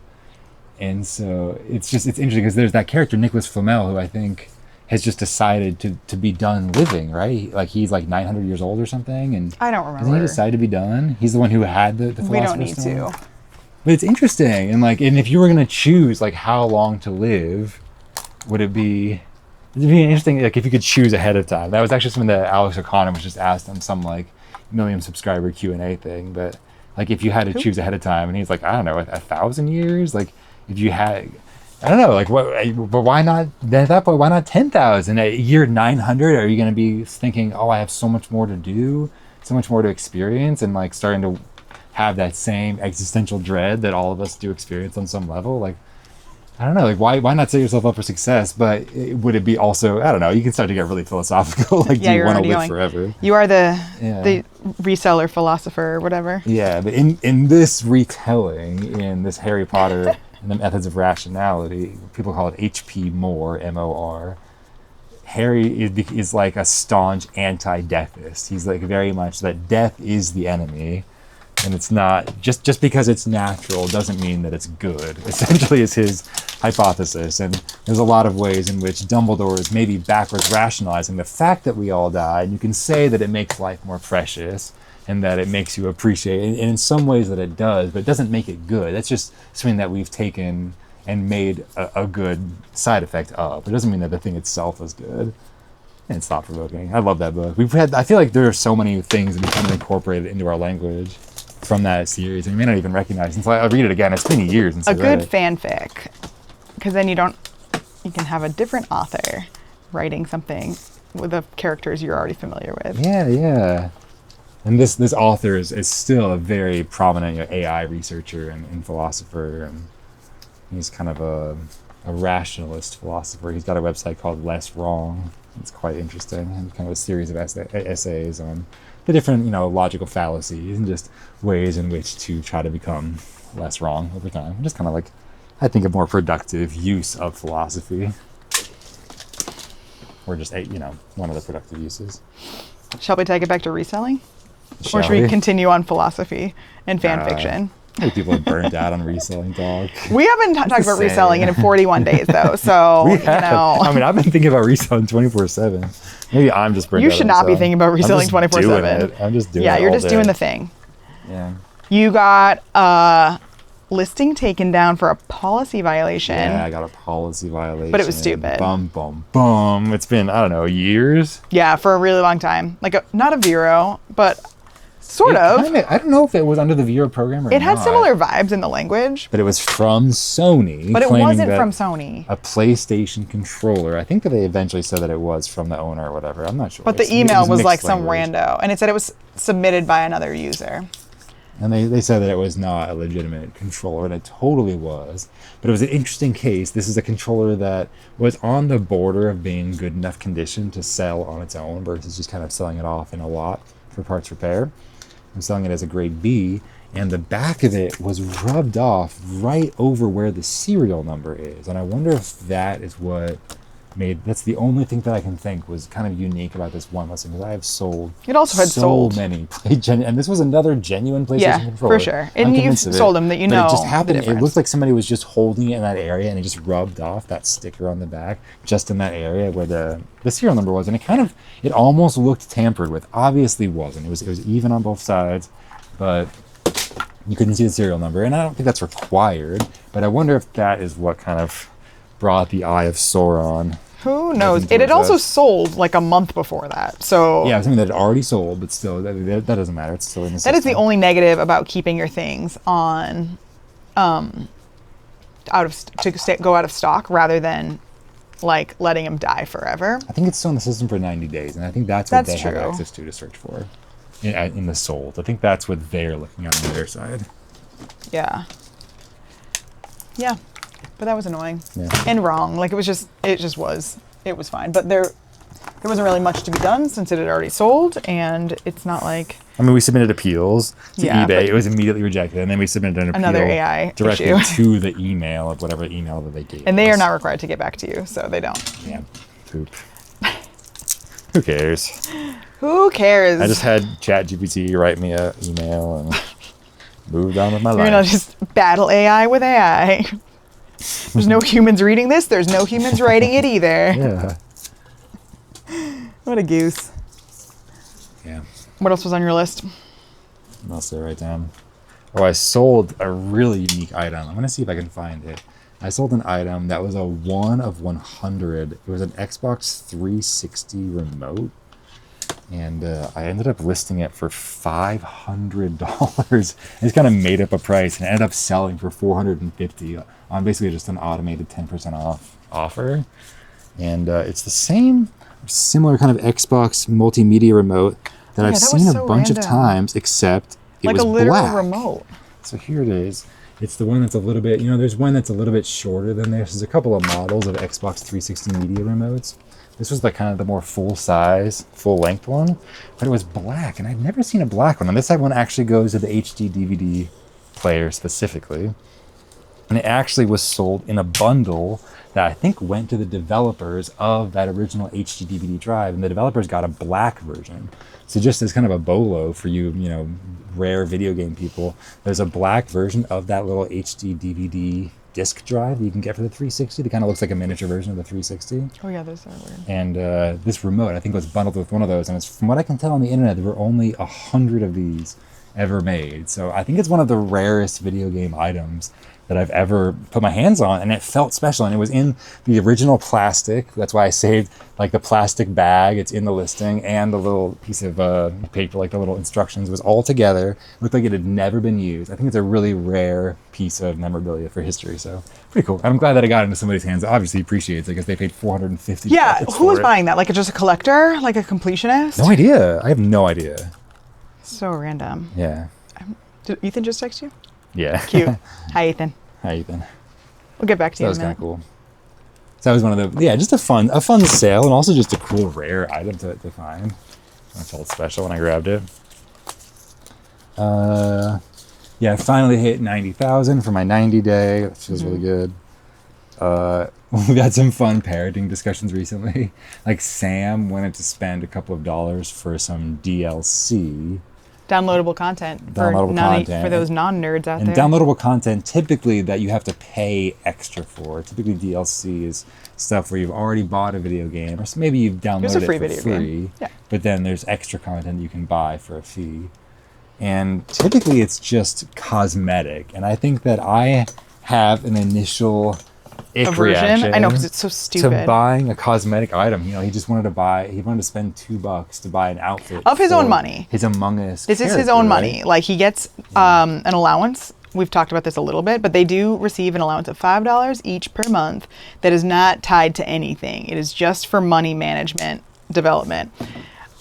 And so it's interesting because there's that character, Nicholas Flamel, who I think has just decided to be done living, right? Like, he's like 900 years old or something. And I don't remember. Doesn't he decide to be done? He's the one who had the Philosopher's Stone. We don't need to. But it's interesting, and if you were gonna choose like how long to live, it'd be interesting, like if you could choose ahead of time. That was actually something that Alex O'Connor was just asked on some like million subscriber Q&A thing. But like, if you had to choose ahead of time, and he's like, I don't know, 1,000 years. Like, if you had, I don't know, like what? But why not? Then at that point, why not 10,000? At year 900, are you gonna be thinking, oh, I have so much more to do, so much more to experience, and like starting to have that same existential dread that all of us do experience on some level? Like, I don't know, like why not set yourself up for success? But would it be also, I don't know, you can start to get really philosophical. Like, do you want to live forever? You are the reseller philosopher or whatever. Yeah, but in this retelling, in this Harry Potter and the Methods of Rationality, people call it H.P. Moore, M-O-R. Harry is like a staunch anti-deathist. He's like very much that death is the enemy. And it's not, just because it's natural doesn't mean that it's good, essentially, is his hypothesis. And there's a lot of ways in which Dumbledore is maybe backwards rationalizing the fact that we all die. And you can say that it makes life more precious and that it makes you appreciate it. And in some ways that it does, but it doesn't make it good. That's just something that we've taken and made a good side effect of. It doesn't mean that the thing itself is good. And it's thought-provoking. I love that book. I feel like there are so many things that we kind of incorporated into our language from that series, and you may not even recognize it. So I'll read it again. It's been years since I read it. A good fanfic, because then you can have a different author writing something with the characters you're already familiar with. Yeah. And this author is still a very prominent AI researcher and philosopher, and he's kind of a rationalist philosopher. He's got a website called Less Wrong. It's quite interesting, and kind of a series of essays on the different, logical fallacies and just ways in which to try to become less wrong over time. Just kind of like, I think, a more productive use of philosophy, or just one of the productive uses. Shall we take it back to reselling, or should we continue on philosophy and fan fiction? I think people are burnt out on reselling talk. We haven't talked about reselling in 41 days, though. So, I mean, I've been thinking about reselling 24/7. Maybe I'm just burnt out. You should not be thinking about reselling 24/7. I'm just doing it. Yeah, you're all just day. doing the thing. Yeah. You got listing taken down for a policy violation. Yeah, I got a policy violation. But it was stupid. Bum, bum, bum. It's been, I don't know, years? Yeah, for a really long time. Like, not a Vero, but sort of. I don't know if it was under the Vero program or not. It had similar vibes in the language. But it was from Sony. But it wasn't from Sony. A PlayStation controller. I think that they eventually said that it was from the owner or whatever. I'm not sure. But the email was like some rando. And it said it was submitted by another user. And they said that it was not a legitimate controller, and it totally was. But it was an interesting case. This is a controller that was on the border of being good enough condition to sell on its own versus just kind of selling it off in a lot for parts repair. I'm selling it as a grade B, and the back of it was rubbed off right over where the serial number is. And I wonder if that is what that's the only thing that I can think was kind of unique about this one listing, because I have sold it also had so many and this was another genuine PlayStation controller. Yeah, for sure. And you've sold them that you know. But it just happened. It looked like somebody was just holding it in that area, and it just rubbed off that sticker on the back just in that area where the serial number was, and it almost looked tampered with. Obviously wasn't. It was even on both sides, but you couldn't see the serial number, and I don't think that's required. But I wonder if that is what kind of brought the eye of Sauron. Who knows? It had also sold like a month before that. So yeah, something that had already sold, but still, that doesn't matter. It's still in the system. That is the only negative about keeping your things on, go out of stock rather than like letting them die forever. I think it's still in the system for 90 days, and I think that's what they have access to search for in the sold. I think that's what they're looking at on their side. Yeah. Yeah. But that was annoying and wrong. Like it was fine. But there wasn't really much to be done since it had already sold, and it's not like. I mean, we submitted appeals to eBay. It was immediately rejected, and then we submitted an appeal another AI directly issue. to the email of whatever email that they gave. And they are not required to get back to you, so they don't. Yeah, poop. Who cares? Who cares? I just had ChatGPT write me an email and moved on with my life. You're gonna just battle AI with AI. There's no humans reading this. There's no humans writing it either. Yeah. What a goose. Yeah. What else was on your list? What else did I write down? Oh, I sold a really unique item. I'm going to see if I can find it. I sold an item that was a 1 of 100. It was an Xbox 360 remote. And I ended up listing it for $500. I just kind of made up a price and ended up selling for $450 on basically just an automated 10% off offer. And it's the similar kind of Xbox multimedia remote that I've seen a bunch of times, except it was black. Like a literal remote. So here it is. It's the one that's a little bit, there's one that's a little bit shorter than this. There's a couple of models of Xbox 360 media remotes. This was the kind of the more full size, full length one, but it was black, and I'd never seen a black one. And this one actually goes to the HD DVD player specifically. And it actually was sold in a bundle that I think went to the developers of that original HD DVD drive, and the developers got a black version. So just as kind of a bolo for you, rare video game people, there's a black version of that little HD DVD disc drive that you can get for the 360 that kind of looks like a miniature version of the 360. Oh yeah, those are weird. And this remote, I think, was bundled with one of those. And from what I can tell on the internet, there were only 100 of these ever made. So I think it's one of the rarest video game items that I've ever put my hands on, and it felt special. And it was in the original plastic. That's why I saved like the plastic bag. It's in the listing, and the little piece of paper, like the little instructions, was all together. It looked like it had never been used. I think it's a really rare piece of memorabilia for history. So pretty cool. And I'm glad that I got into somebody's hands. Obviously appreciates it because they paid $450. Yeah, who was buying that? Like just a collector, like a completionist? No idea. I have no idea. So random. Yeah. Did Ethan just text you? Yeah. Cute. Hi, Ethan. Hi, Ethan. We'll get back to you. That was kind of cool. So that was one of the, just a fun sale, and also just a cool, rare item to find. I felt special when I grabbed it. I finally hit 90,000 for my 90 day. That feels really good. We've had some fun parenting discussions recently. Like Sam wanted to spend a couple of dollars for some DLC. Downloadable content for those non-nerds out there. And downloadable content, typically, that you have to pay extra for. Typically, DLC is stuff where you've already bought a video game, or maybe you've downloaded it for free. Yeah. But then there's extra content you can buy for a fee. And typically it's just cosmetic. And I think that I have an initial ick reaction. I know, because it's so stupid. To buying a cosmetic item. You know, he wanted to spend $2 to buy an outfit. Of his own money. His Among Us This is his own money. Like, he gets an allowance. We've talked about this a little bit, but they do receive an allowance of $5 each per month that is not tied to anything. It is just for money management development.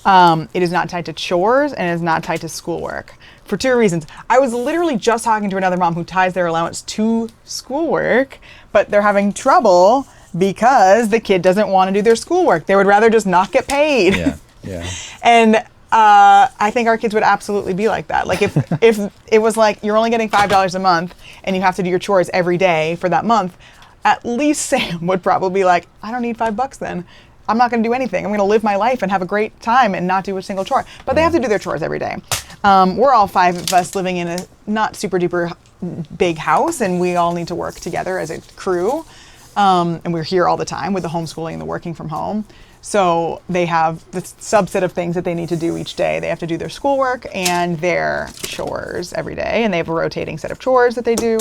It is not tied to chores, and it is not tied to schoolwork for two reasons. I was literally just talking to another mom who ties their allowance to schoolwork, but they're having trouble because the kid doesn't want to do their schoolwork. They would rather just not get paid. Yeah. And I think our kids would absolutely be like that. Like, if it was like you're only getting $5 a month and you have to do your chores every day for that month, at least Sam would probably be like, I don't need $5 then. I'm not going to do anything. I'm going to live my life and have a great time and not do a single chore. But they have to do their chores every day. We're all 5 of us living in a not super duper big house, and we all need to work together as a crew. And we're here all the time with the homeschooling and the working from home. So they have this subset of things that they need to do each day. They have to do their schoolwork and their chores every day, and they have a rotating set of chores that they do.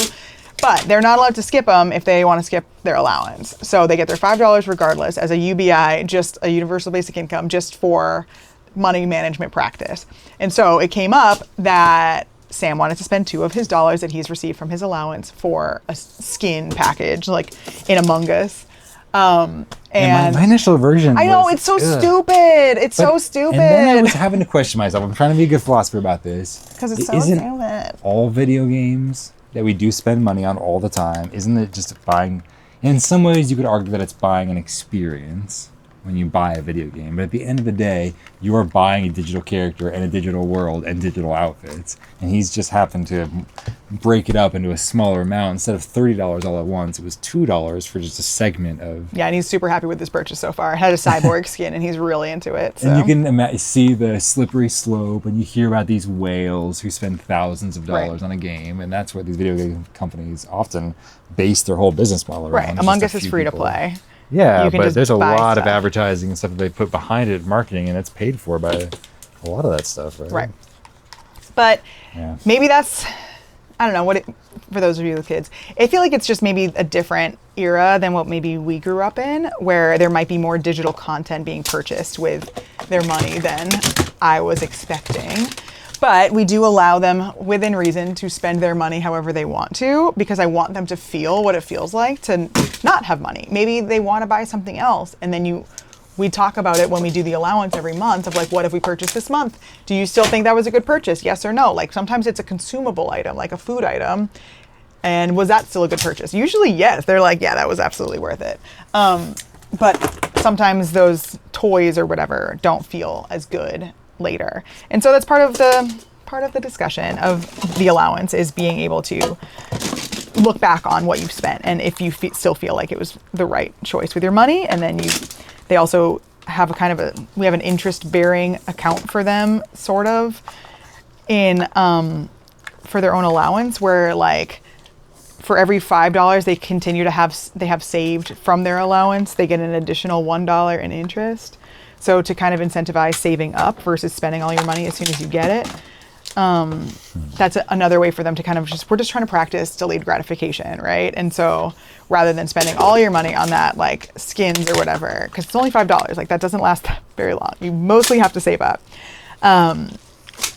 But they're not allowed to skip them if they want to skip their allowance. So they get their $5 regardless as a UBI, just a universal basic income, just for money management practice. And so it came up that Sam wanted to spend $2 of his dollars that he's received from his allowance for a skin package, like in Among Us. And my initial version I know, it's so stupid. It's so stupid. And then I was having to question myself. I'm trying to be a good philosopher about this. Because it's so stupid. All video games that we do spend money on all the time, isn't it just buying? In some ways, you could argue that it's buying an experience when you buy a video game. But at the end of the day, you are buying a digital character and a digital world and digital outfits. And he's just happened to break it up into a smaller amount. Instead of $30 all at once, it was $2 for just a segment of... Yeah, and he's super happy with this purchase so far. It had a cyborg skin, and he's really into it. So. And you can see the slippery slope, and you hear about these whales who spend thousands of dollars on a game, and that's what these video game companies often base their whole business model around. Right, Among Us is free to play. Yeah, but there's a lot of advertising and stuff that they put behind it, marketing, and it's paid for by a lot of that stuff, right? Right. But maybe that's, I don't know, for those of you with kids, I feel like it's just maybe a different era than what maybe we grew up in, where there might be more digital content being purchased with their money than I was expecting. But we do allow them, within reason, to spend their money however they want to, because I want them to feel what it feels like to not have money. Maybe they want to buy something else, and then we talk about it when we do the allowance every month of like, what if we purchase this month? Do you still think that was a good purchase? Yes or no? Like, sometimes it's a consumable item, like a food item. And was that still a good purchase? Usually, yes. They're like, yeah, that was absolutely worth it. But sometimes those toys or whatever don't feel as good later. And so that's part of the discussion of the allowance, is being able to look back on what you've spent, and if you still feel like it was the right choice with your money. And then they also have we have an interest bearing account for them, sort of, in for their own allowance, where like for every $5 they continue to have saved from their allowance, they get an additional $1 in interest. So to kind of incentivize saving up versus spending all your money as soon as you get it. That's another way for them to kind of we're just trying to practice delayed gratification, right? And so rather than spending all your money on that, like skins or whatever, because it's only $5, like that doesn't last very long. You mostly have to save up.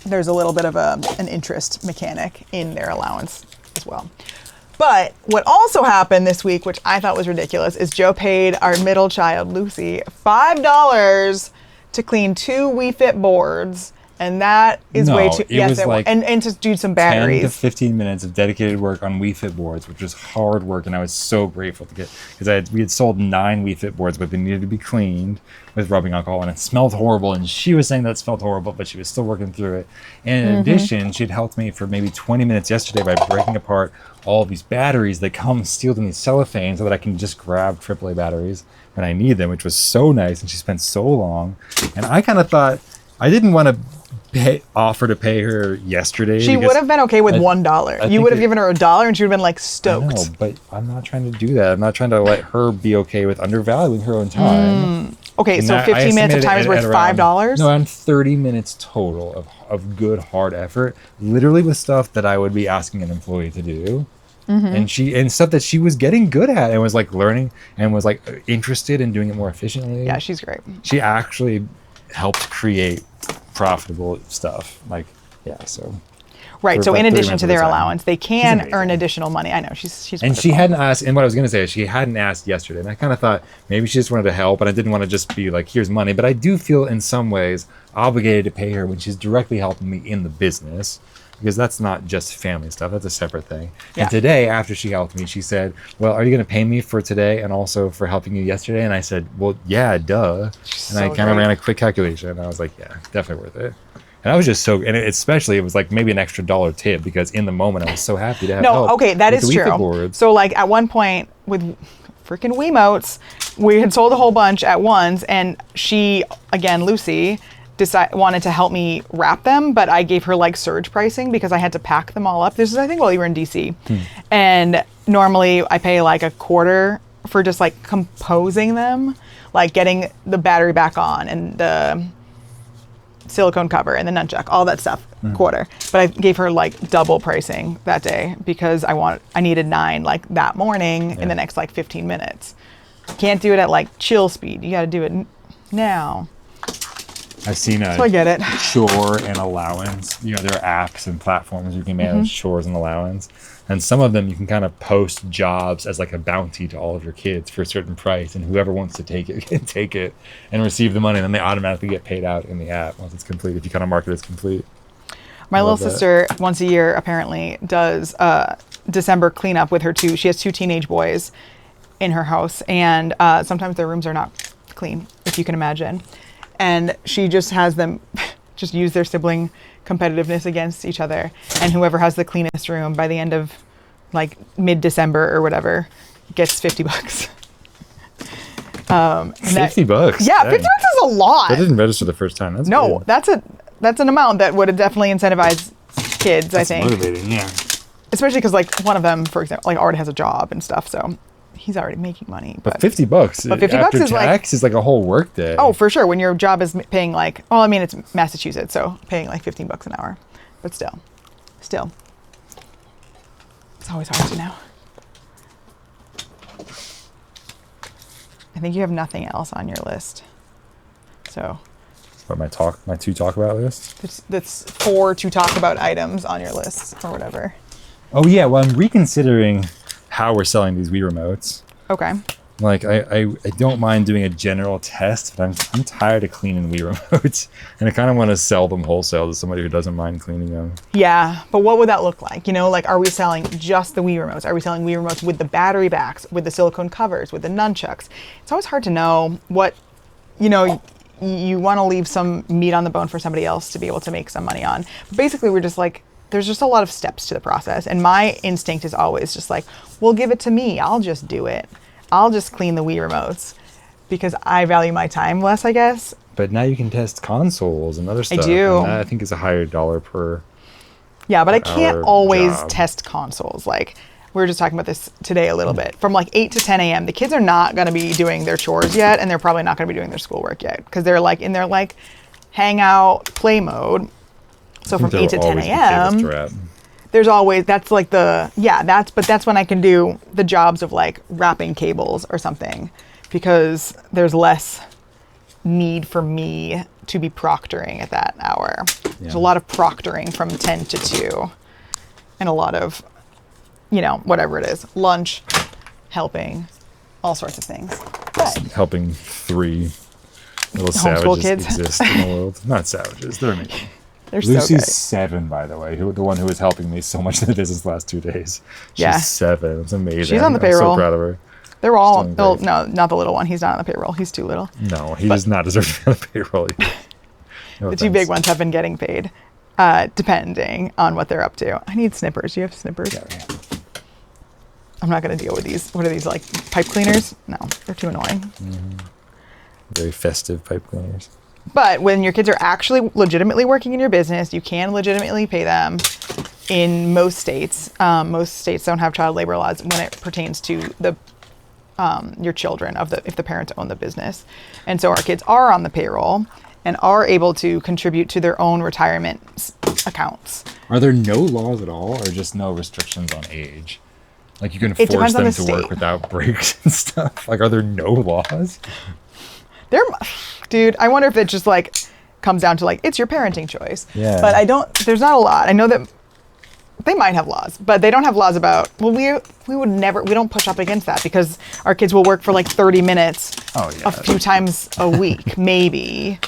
There's a little bit of an interest mechanic in their allowance as well. But what also happened this week, which I thought was ridiculous, is Joe paid our middle child, Lucy, $5 to clean 2 Wii Fit boards. And that is way too... Yes, and to do some batteries. 10 to 15 minutes of dedicated work on Wii Fit boards, which was hard work, and I was so grateful to get... Because we had sold 9 Wii Fit boards, but they needed to be cleaned with rubbing alcohol, and it smelled horrible, and she was saying that it smelled horrible, but she was still working through it. And in addition, she'd helped me for maybe 20 minutes yesterday by breaking apart all of these batteries that come sealed in these cellophane so that I can just grab AAA batteries when I need them, which was so nice, and she spent so long. And I kind of thought... I didn't want to offer to pay her yesterday. She would have been okay with $1. You would have given her $1 and she would have been like stoked. I know, but I'm not trying to do that. I'm not trying to let her be okay with undervaluing her own time. Okay, And so that- I 15 minutes of estimated time is it worth at around- $5? No, around 30 minutes total of good hard effort, literally with stuff that I would be asking an employee to do. And stuff that she was getting good at and was like learning and was like interested in doing it more efficiently. Yeah, she's great. She actually helped create profitable stuff. Like, yeah, so. Right. for So about in 30 addition minutes to of the their time. allowance, they She's can amazing. earn additional money. I know she's And she wonderful. hadn't asked, and what I was going to say is she hadn't asked yesterday. And I kind of thought maybe she just wanted to help, and I didn't want to just be like, here's money. But I do feel in some ways obligated to pay her when she's directly helping me in the business, because that's not just family stuff. That's a separate thing. Yeah. And today, after she helped me, she said, well, are you going to pay me for today and also for helping you yesterday? And I said, well, yeah, duh. She's And I so kind of great. ran a quick calculation. And I was like, yeah, definitely worth it. And I was just so, and especially it was like maybe an extra $1 tip, because in the moment I was so happy to have No, help okay, that with is the Wii Fit true. boards. So like at one point with freaking Wiimotes, we had sold a whole bunch at once, and she, again, Lucy, wanted to help me wrap them, but I gave her like surge pricing because I had to pack them all up. This is, I think, while you were in DC. And normally I pay like a quarter for just like composing them, like getting the battery back on and the silicone cover and the nunchuck, all that stuff, quarter. But I gave her like double pricing that day because I needed 9 like that morning in the next like 15 minutes. Can't do it at like chill speed. You got to do it now. I've seen So I get it. chore and allowance. You know, there are apps and platforms you can manage chores and allowance. And some of them you can kind of post jobs as like a bounty to all of your kids for a certain price. And whoever wants to take it can take it and receive the money. And then they automatically get paid out in the app once it's complete, if you kind of mark it as complete. My little love that. sister, once a year, apparently does December cleanup with her two. She has 2 teenage boys in her house, and sometimes their rooms are not clean, if you can imagine. And she just has them just use their sibling competitiveness against each other. And whoever has the cleanest room by the end of like mid-December or whatever gets $50. And that- $50. Yeah, Dang. $50 is a lot. That didn't register the first time. That's No, good. that's an amount that would definitely incentivize kids, I That's think. motivating, yeah. Especially because like one of them, for example, like already has a job and stuff, so he's already making money. But $50 But $50 after is like- tax is like a whole work day. Oh, for sure. When your job is paying like, well, I mean, it's Massachusetts, so paying like $15 an hour, but still, it's always hard to know. I think you have nothing else on your list, so What, my 2 talk about list? that's 4 to talk about items on your list or whatever. Oh yeah, well I'm reconsidering how we're selling these Wii remotes. Okay. Like I don't mind doing a general test, but I'm tired of cleaning Wii remotes, and I kind of want to sell them wholesale to somebody who doesn't mind cleaning them. Yeah, but what would that look like? You know, like, are we selling just the Wii remotes? Are we selling Wii remotes with the battery backs, with the silicone covers, with the nunchucks? It's always hard to know what, you know, you want to leave some meat on the bone for somebody else to be able to make some money on. But basically, we're just like, there's just a lot of steps to the process. And my instinct is always just like, well, give it to me. I'll just do it. I'll just clean the Wii remotes because I value my time less, I guess. But now you can test consoles and other stuff. do. And that I think is a higher dollar per. Yeah, but I can't Our always job. test consoles. Like, we were just talking about this today a little bit. From like 8 to 10 a.m., the kids are not going to be doing their chores yet, and they're probably not going to be doing their schoolwork yet because they're like in their like hangout play mode. So from 8 to 10 a.m., there's always, that's like the, yeah, that's when I can do the jobs of like wrapping cables or something, because there's less need for me to be proctoring at that hour. There's a lot of proctoring from 10 to 2 and a lot of, you know, whatever it is, lunch, helping, all sorts of things. But Helping 3 little Homeschool savages kids. exist in the world. Not savages, they're amazing. they're Lucy's so good. 7, by the way, the one who was helping me so much in the business the last 2 days. She's Yeah. 7. It's amazing. She's on the I'm payroll. so proud of her. They're all, doing oh, great. no, not the little one. He's not on the payroll. He's too little. No, he does not deserve to be on the payroll. No The 2 big ones have been getting paid, depending on what they're up to. I need snippers. Do you have snippers? Yeah. I'm not going to deal with these. What are these, like pipe cleaners? No, they're too annoying. Very festive pipe cleaners. But when your kids are actually legitimately working in your business, you can legitimately pay them in most states. Most states don't have child labor laws when it pertains to the your children if the parents own the business. And so our kids are on the payroll and are able to contribute to their own retirement accounts. Are there no laws at all, or just no restrictions on age? Like you can force them to work without breaks and stuff. Like, are there no laws? Dude, I wonder if it just like comes down to like, it's your parenting choice. Yeah. But there's not a lot. I know that they might have laws, but they don't have laws about, well, we don't push up against that because our kids will work for like 30 minutes a few times a week, maybe.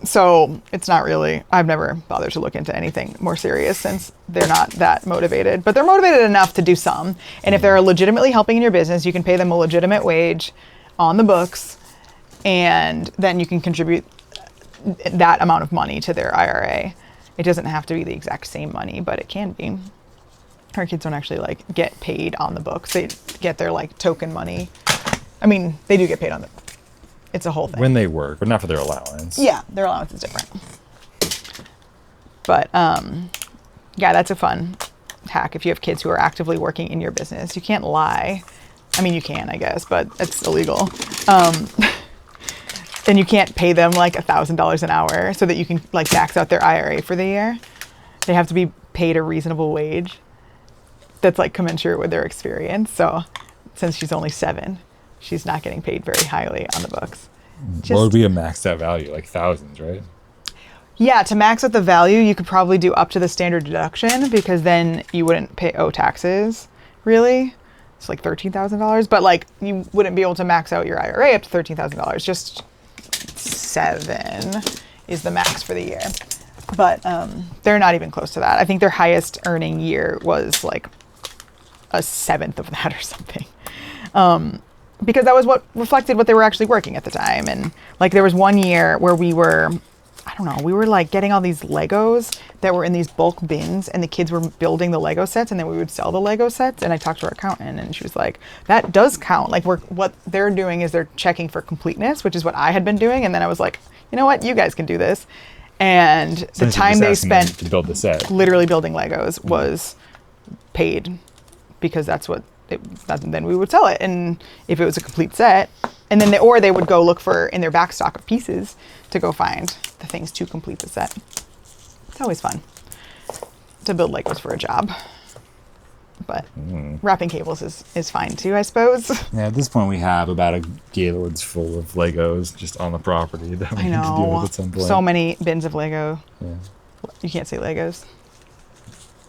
So it's not really, I've never bothered to look into anything more serious since they're not that motivated, but they're motivated enough to do some. And if they're legitimately helping in your business, you can pay them a legitimate wage on the books, and then you can contribute that amount of money to their IRA. It doesn't have to be the exact same money, but it can be. Our kids don't actually like get paid on the books. They get their like token money. I mean, they do get paid on the, it's a whole thing. When they work, but not for their allowance. Yeah, their allowance is different. But yeah, that's a fun hack if you have kids who are actively working in your business. You can't lie. I mean, you can, I guess, but it's illegal. And you can't pay them like $1,000 an hour so that you can like max out their IRA for the year. They have to be paid a reasonable wage that's like commensurate with their experience. So since she's only 7, she's not getting paid very highly on the books. What would be a maxed out value? Like thousands, right? Yeah, to max out the value, you could probably do up to the standard deduction because then you wouldn't owe taxes, really. It's like $13,000, but like you wouldn't be able to max out your IRA up to $13,000. Just 7 is the max for the year. But they're not even close to that. I think their highest earning year was like a 1/7 of that or something. Because that was what reflected what they were actually working at the time. And like there was one year where we were like getting all these Legos that were in these bulk bins, and the kids were building the Lego sets, and then we would sell the Lego sets. And I talked to our accountant, and she was like, that does count. Like what they're doing is they're checking for completeness, which is what I had been doing. And then I was like, you know what, you guys can do this. And the time they spent to build the set, literally building Legos, was paid because that's what then we would sell it. And if it was a complete set, and then they would go look for in their back stock of pieces to go find the things to complete the set. It's always fun to build Legos for a job. But wrapping cables is fine too, I suppose. Yeah, at this point we have about a Gaylord's full of Legos just on the property that we need to deal with at some point. So many bins of Lego. Yeah. You can't say Legos.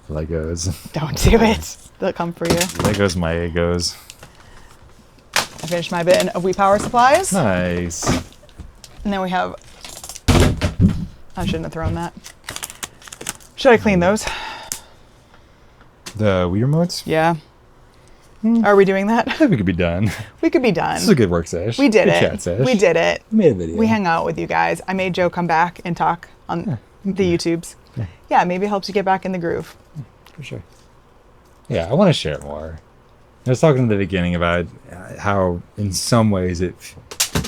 Legos. Don't do it. They'll come for you. Legos my egos. I finished my bin of WePower supplies. Nice. And then we have, I shouldn't have thrown that. Should I clean those? The Wii remotes? Yeah. Are we doing that? I think we could be done. We could be done. This is a good work sesh. We did good it. Chat sesh. We did it. We made a video. We hung out with you guys. I made Joe come back and talk on the YouTubes. Yeah, maybe it helps you get back in the groove. For sure. Yeah, I want to share more. I was talking in the beginning about how in some ways it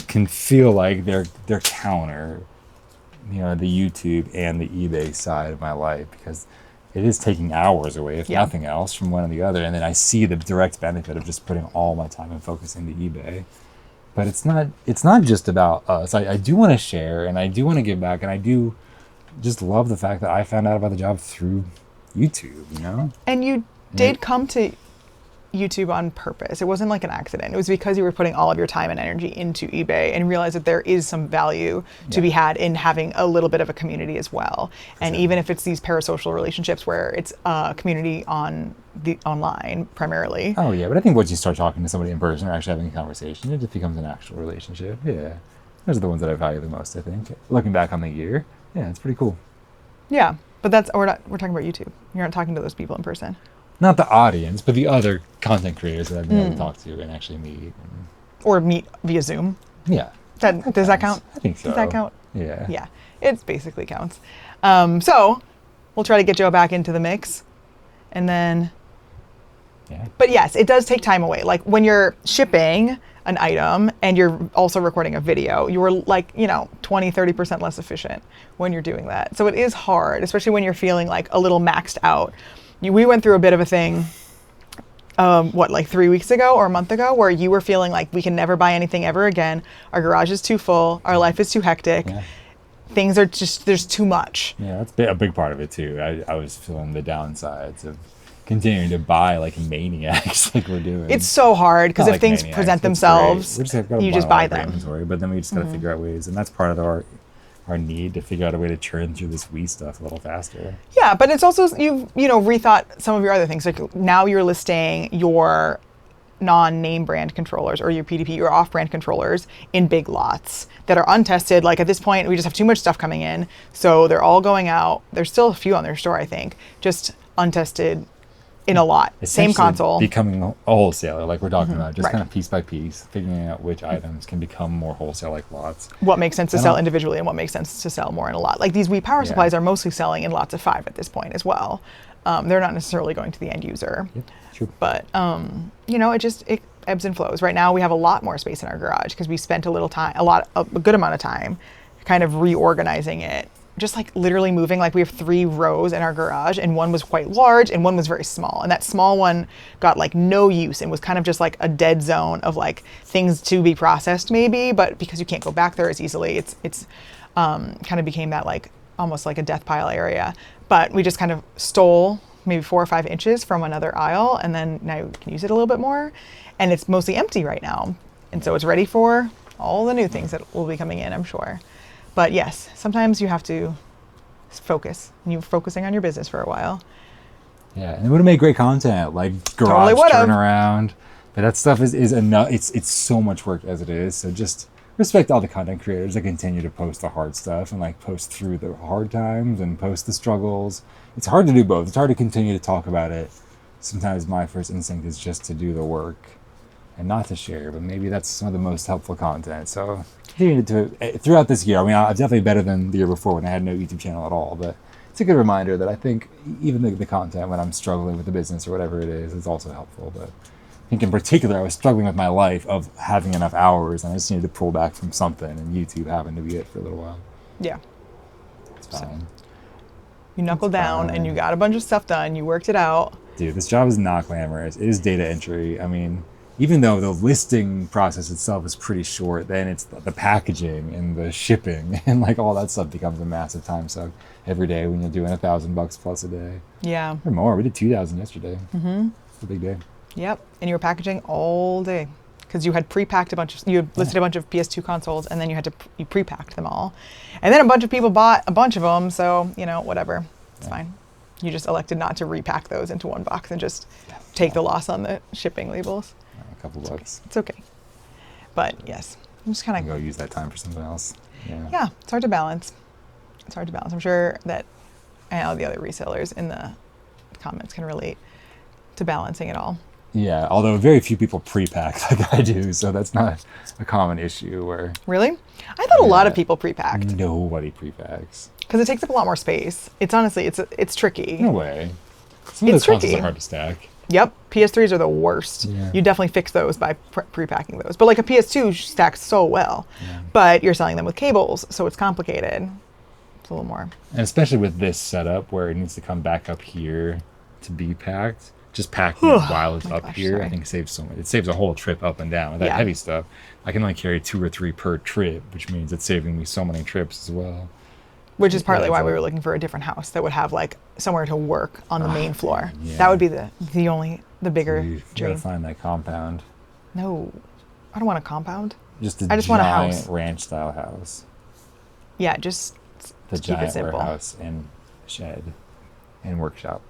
can feel like they're counter, the YouTube and the eBay side of my life, because it is taking hours away, if nothing else, from one or the other. And then I see the direct benefit of just putting all my time and focus into eBay. But it's not just about us. I do want to share, and I do want to give back, and I do just love the fact that I found out about the job through YouTube, And you did come to YouTube on purpose. It wasn't like an accident. It was because you were putting all of your time and energy into eBay and realized that there is some value to be had in having a little bit of a community as well. And even if it's these parasocial relationships where it's a community on the online primarily. Oh yeah, but I think once you start talking to somebody in person or actually having a conversation, it just becomes an actual relationship. Yeah, those are the ones that I value the most, I think. Looking back on the year, yeah, it's pretty cool. Yeah, but we're talking about YouTube. You're not talking to those people in person. Not the audience, but the other content creators that I've been able to talk to and actually meet. Or meet via Zoom. Yeah. Does that count? I think so. Does that count? Yeah. Yeah, it basically counts. So we'll try to get Joe back into the mix. And then, but yes, it does take time away. Like when you're shipping an item and you're also recording a video, you were like, 20-30% less efficient when you're doing that. So it is hard, especially when you're feeling like a little maxed out. We went through a bit of a thing like 3 weeks ago or a month ago, where you were feeling like we can never buy anything ever again. Our garage is too full. Our life is too hectic. Yeah. Things are just, there's too much. Yeah, that's a big part of it too. I was feeling the downsides of continuing to buy like maniacs like we're doing. It's so hard because Not if like things maniacs, present it's themselves, great. you just buy them. Inventory, but then we just got to figure out ways, and that's part of our need to figure out a way to churn through this Wii stuff a little faster. Yeah, but it's also, you've rethought some of your other things. Like now you're listing your non-name brand controllers or your PDP, your off-brand controllers in big lots that are untested. Like at this point, we just have too much stuff coming in. So they're all going out. There's still a few on their store, I think, just untested in a lot. Same console. Becoming a wholesaler, like we're talking about, just Right. kind of piece by piece, figuring out which items can become more wholesale-like lots. What makes sense to sell individually and what makes sense to sell more in a lot. Like these Wii power supplies are mostly selling in lots of 5 at this point as well. They're not necessarily going to the end user. Yep, true. But, it ebbs and flows. Right now we have a lot more space in our garage because we spent a good amount of time kind of reorganizing it. Just like literally moving, like we have 3 rows in our garage and one was quite large and one was very small. And that small one got like no use and was kind of just like a dead zone of like things to be processed maybe, but because you can't go back there as easily, it's kind of became that like almost like a death pile area. But we just kind of stole maybe 4 or 5 inches from another aisle and then now we can use it a little bit more. And it's mostly empty right now. And so it's ready for all the new things that will be coming in, I'm sure. But yes, sometimes you have to focus. And you're focusing on your business for a while. Yeah, and it would have made great content, like garage turnaround. But that stuff is enough. It's so much work as it is. So just respect all the content creators that continue to post the hard stuff and like post through the hard times and post the struggles. It's hard to do both. It's hard to continue to talk about it. Sometimes my first instinct is just to do the work and not to share, but maybe that's some of the most helpful content. So continue to throughout this year. I mean, I'm definitely better than the year before when I had no YouTube channel at all, but it's a good reminder that I think even the content when I'm struggling with the business or whatever it is also helpful. But I think in particular, I was struggling with my life of having enough hours and I just needed to pull back from something, and YouTube happened to be it for a little while. Yeah. It's fine. You knuckled down and you got a bunch of stuff done. You worked it out. Dude, this job is not glamorous. It is data entry. I mean, even though the listing process itself is pretty short, then it's the packaging and the shipping and like all that stuff becomes a massive time suck every day when you're doing $1,000 plus a day. Yeah. Or more. We did 2,000 yesterday. Mm-hmm. It's a big day. Yep. And you were packaging all day because you had pre-packed you had listed a bunch of PS2 consoles and then you pre-packed them all. And then a bunch of people bought a bunch of them. So, whatever. It's fine. You just elected not to repack those into one box and just take the loss on the shipping labels. A couple bucks. It's okay. But yes, I'm just kind of go use that time for something else. Yeah, it's hard to balance. I'm sure that all the other resellers in the comments can relate to balancing it all. Yeah, although very few people pre-pack like I do, so that's not a common issue where... Really? I thought a lot of people pre-packed. Nobody pre-packs. Because it takes up a lot more space. It's honestly, it's tricky. No way. Some of those consoles are hard to stack. Yep, PS3s are the worst. Yeah. You definitely fix those by pre-packing those. But like a PS2 stacks so well, but you're selling them with cables, so it's complicated. It's a little more. And especially with this setup where it needs to come back up here to be packed, just packing it while it's up here, I think saves so much. It saves a whole trip up and down. With that heavy stuff, I can only carry 2 or 3 per trip, which means it's saving me so many trips as well. Which is partly why we were looking for a different house that would have like somewhere to work on the main floor. Yeah. That would be the bigger You dream. gotta find that compound. No, I don't want a compound. I just want a house. Ranch style house. Yeah, just The keep it giant simple. warehouse and shed and workshop.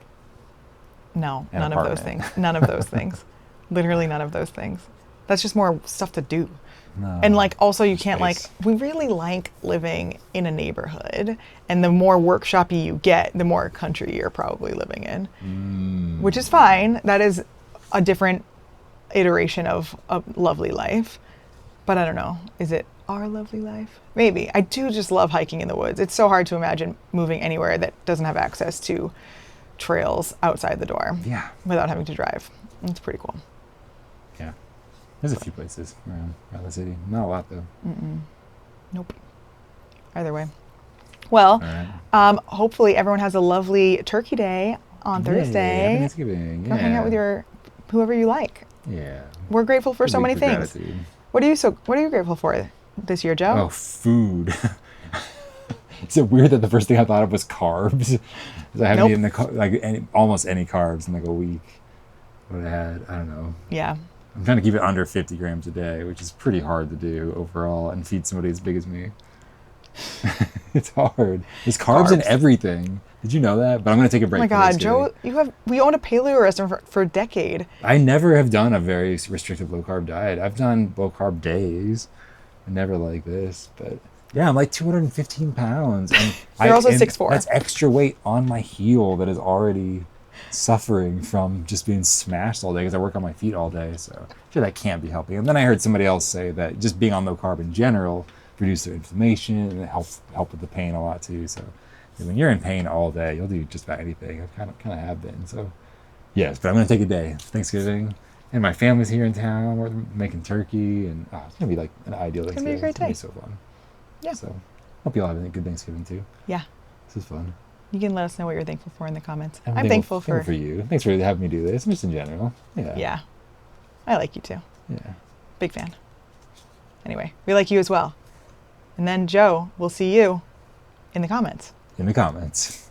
No, An none of those apartment. things. None of those things. Literally none of those things. That's just more stuff to do. No, and like also you can't space. we really like living in a neighborhood, and the more workshoppy you get, the more country you're probably living in. Which is fine. That is a different iteration of a lovely life. But I don't know. Is it our lovely life? Maybe. I do just love hiking in the woods. It's so hard to imagine moving anywhere that doesn't have access to trails outside the door. Yeah. Without having to drive. It's pretty cool. Yeah. There's a few places around the city. Not a lot, though. Nope. Either way. Well, All hopefully everyone has a lovely Turkey Day on Thursday. Happy Thanksgiving. Go hang out with your whoever you like. Yeah. We're grateful for so many things. Gratitude. What are you grateful for this year, Joe? Oh, food. Is it weird that the first thing I thought of was carbs? 'Cause I haven't eaten almost any carbs in like a week. What I had, I don't know. Yeah. I'm trying to keep it under 50 grams a day, which is pretty hard to do overall, and feed somebody as big as me. It's hard. There's carbs in everything. Did you know that? But I'm going to take a break. Oh my God, Joe, we owned a paleo restaurant for a decade. I never have done a very restrictive low carb diet. I've done low carb days, but never like this. But yeah, I'm like 215 pounds. And You're also 6'4". That's extra weight on my heel that is already suffering from just being smashed all day because I work on my feet all day. So I'm sure that can't be helping. And then I heard somebody else say that just being on low carb in general reduce their inflammation and it help with the pain a lot too. So when you're in pain all day, you'll do just about anything. I kind of have been. So yes, but I'm gonna take a day. It's Thanksgiving, and my family's here in town. We're making turkey, and it's gonna be like an ideal Thanksgiving. It's gonna be a great day. It's gonna be so fun. Yeah. So hope you all have a good Thanksgiving too. Yeah. This is fun. You can let us know what you're thankful for in the comments. I'm thankful for you. Thanks for having me do this. Just in general. Yeah. Yeah. I like you too. Yeah. Big fan. Anyway, we like you as well. And then Joe, we'll see you in the comments. In the comments.